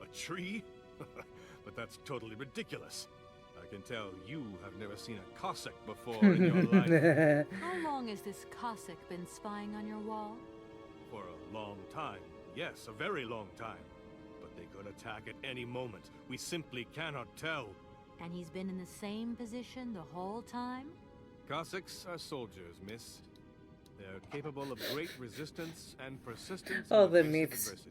A tree? But that's totally ridiculous. I can tell you have never seen a Cossack before in your life. How long has this Cossack been spying on your wall? For a long time. Yes, a very long time. But they could attack at any moment. We simply cannot tell. And he's been in the same position the whole time? Cossacks are soldiers, miss. They're capable of great resistance and persistence. Oh, in the face of myths. adversity.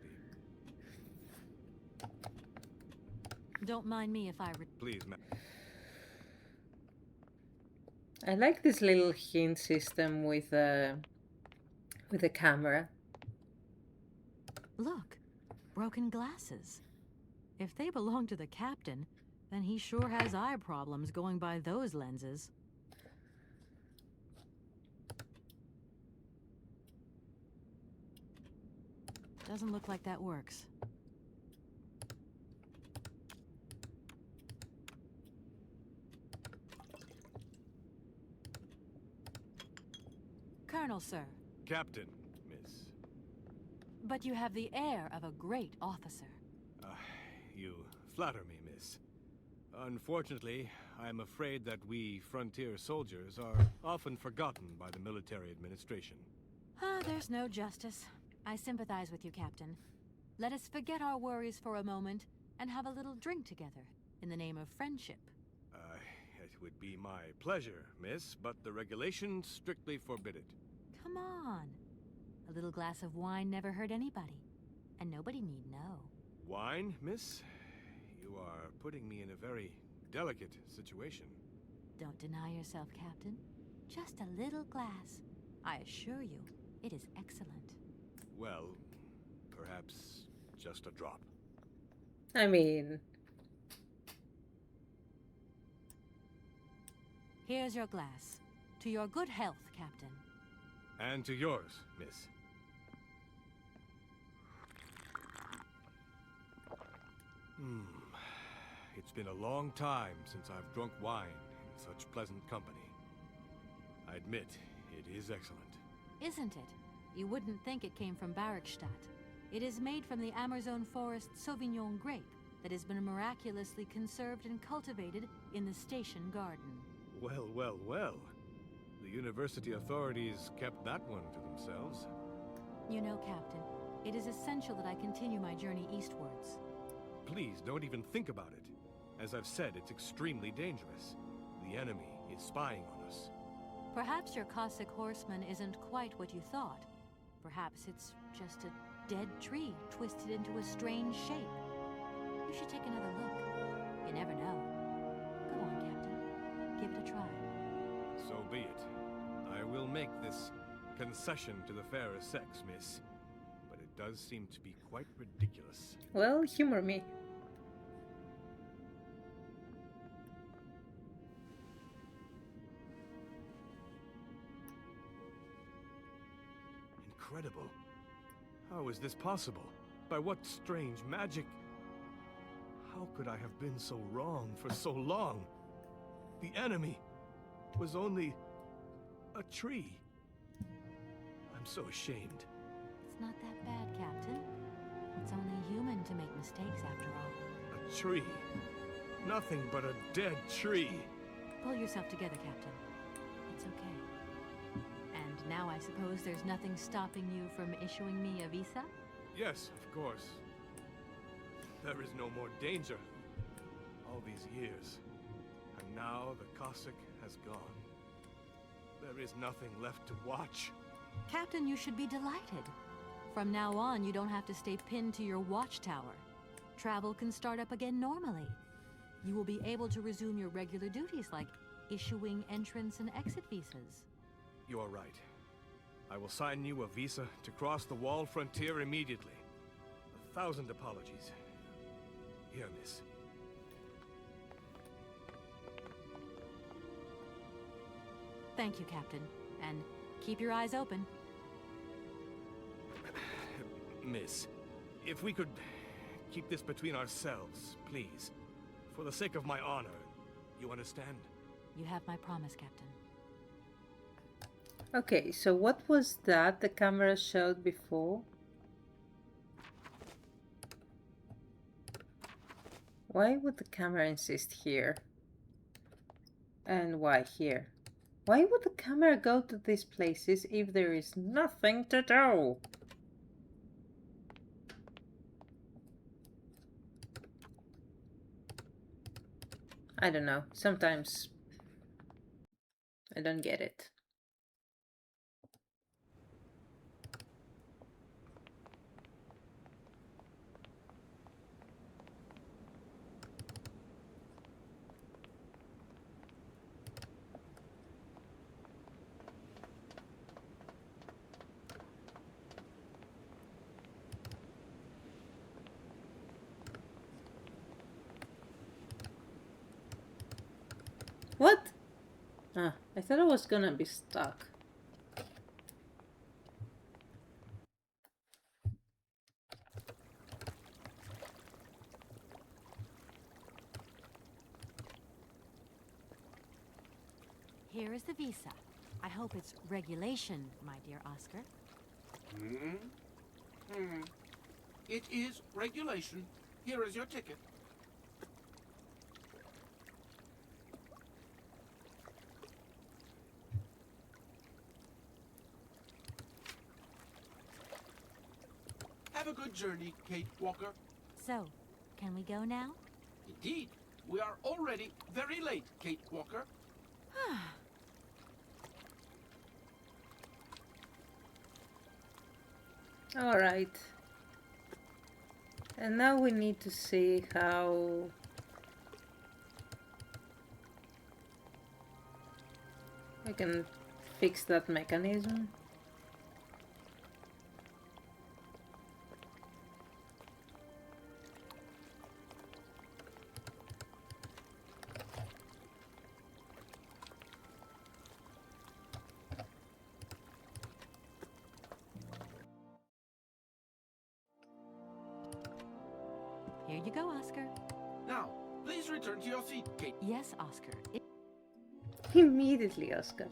Don't mind me if I... Please, ma'am. I like this little hint system with the camera. Look, broken glasses. If they belong to the captain, then he sure has eye problems going by those lenses. Doesn't look like that works. Colonel, sir. Captain, miss. But you have the air of a great officer. You flatter me, miss. Unfortunately, I'm afraid that we frontier soldiers are often forgotten by the military administration. Ah, there's no justice. I sympathize with you, Captain. Let us forget our worries for a moment and have a little drink together, in the name of friendship. It would be my pleasure, miss, but the regulations strictly forbid it. Come on. A little glass of wine never hurt anybody, and nobody need know. Wine, miss? You are putting me in a very delicate situation. Don't deny yourself, Captain. Just a little glass. I assure you, it is excellent. Well, perhaps just a drop. I mean... Here's your glass. To your good health, Captain. And to yours, miss. It's been a long time since I've drunk wine in such pleasant company. I admit, it is excellent. Isn't it? You wouldn't think it came from Barrockstadt. It is made from the Amazon forest Sauvignon grape that has been miraculously conserved and cultivated in the station garden. Well, well, well. The university authorities kept that one to themselves. You know, Captain, it is essential that I continue my journey eastwards. Please, don't even think about it. As I've said, it's extremely dangerous. The enemy is spying on us. Perhaps your Cossack horseman isn't quite what you thought. Perhaps it's just a dead tree twisted into a strange shape. You should take another look. You never know. Go on, Captain. Give it a try. So be it. I will make this concession to the fairer sex, miss. But it does seem to be quite ridiculous. Well, humor me. Incredible. How is this possible? By what strange magic? How could I have been so wrong for so long? The enemy was only a tree. I'm so ashamed. It's not that bad, Captain. It's only human to make mistakes after all. A tree. Nothing but a dead tree. Pull yourself together, Captain. It's okay. And now I suppose there's nothing stopping you from issuing me a visa? Yes, of course. There is no more danger. All these years. And now the Cossack has gone. There is nothing left to watch. Captain, you should be delighted. From now on, you don't have to stay pinned to your watchtower. Travel can start up again normally. You will be able to resume your regular duties like issuing entrance and exit visas. You are right. I will sign you a visa to cross the wall frontier immediately. 1,000 apologies. Here, miss. Thank you, Captain. And keep your eyes open. Miss, if we could keep this between ourselves, please. For the sake of my honor, you understand? You have my promise, Captain. Okay, so what was that the camera showed before? Why would the camera insist here? And why here? Why would the camera go to these places if there is nothing to do? I don't know. Sometimes I don't get it. What? Ah, I thought I was gonna be stuck. Here is the visa. I hope it's regulation, my dear Oscar. It is regulation. Here is your ticket. Have a good journey, Kate Walker. So, can we go now? Indeed. We are already very late, Kate Walker. Alright. And now we need to see how... we can fix that mechanism. Here you go, Oscar. Now, please return to your seat, Kate. Yes, Oscar. Immediately, Oscar.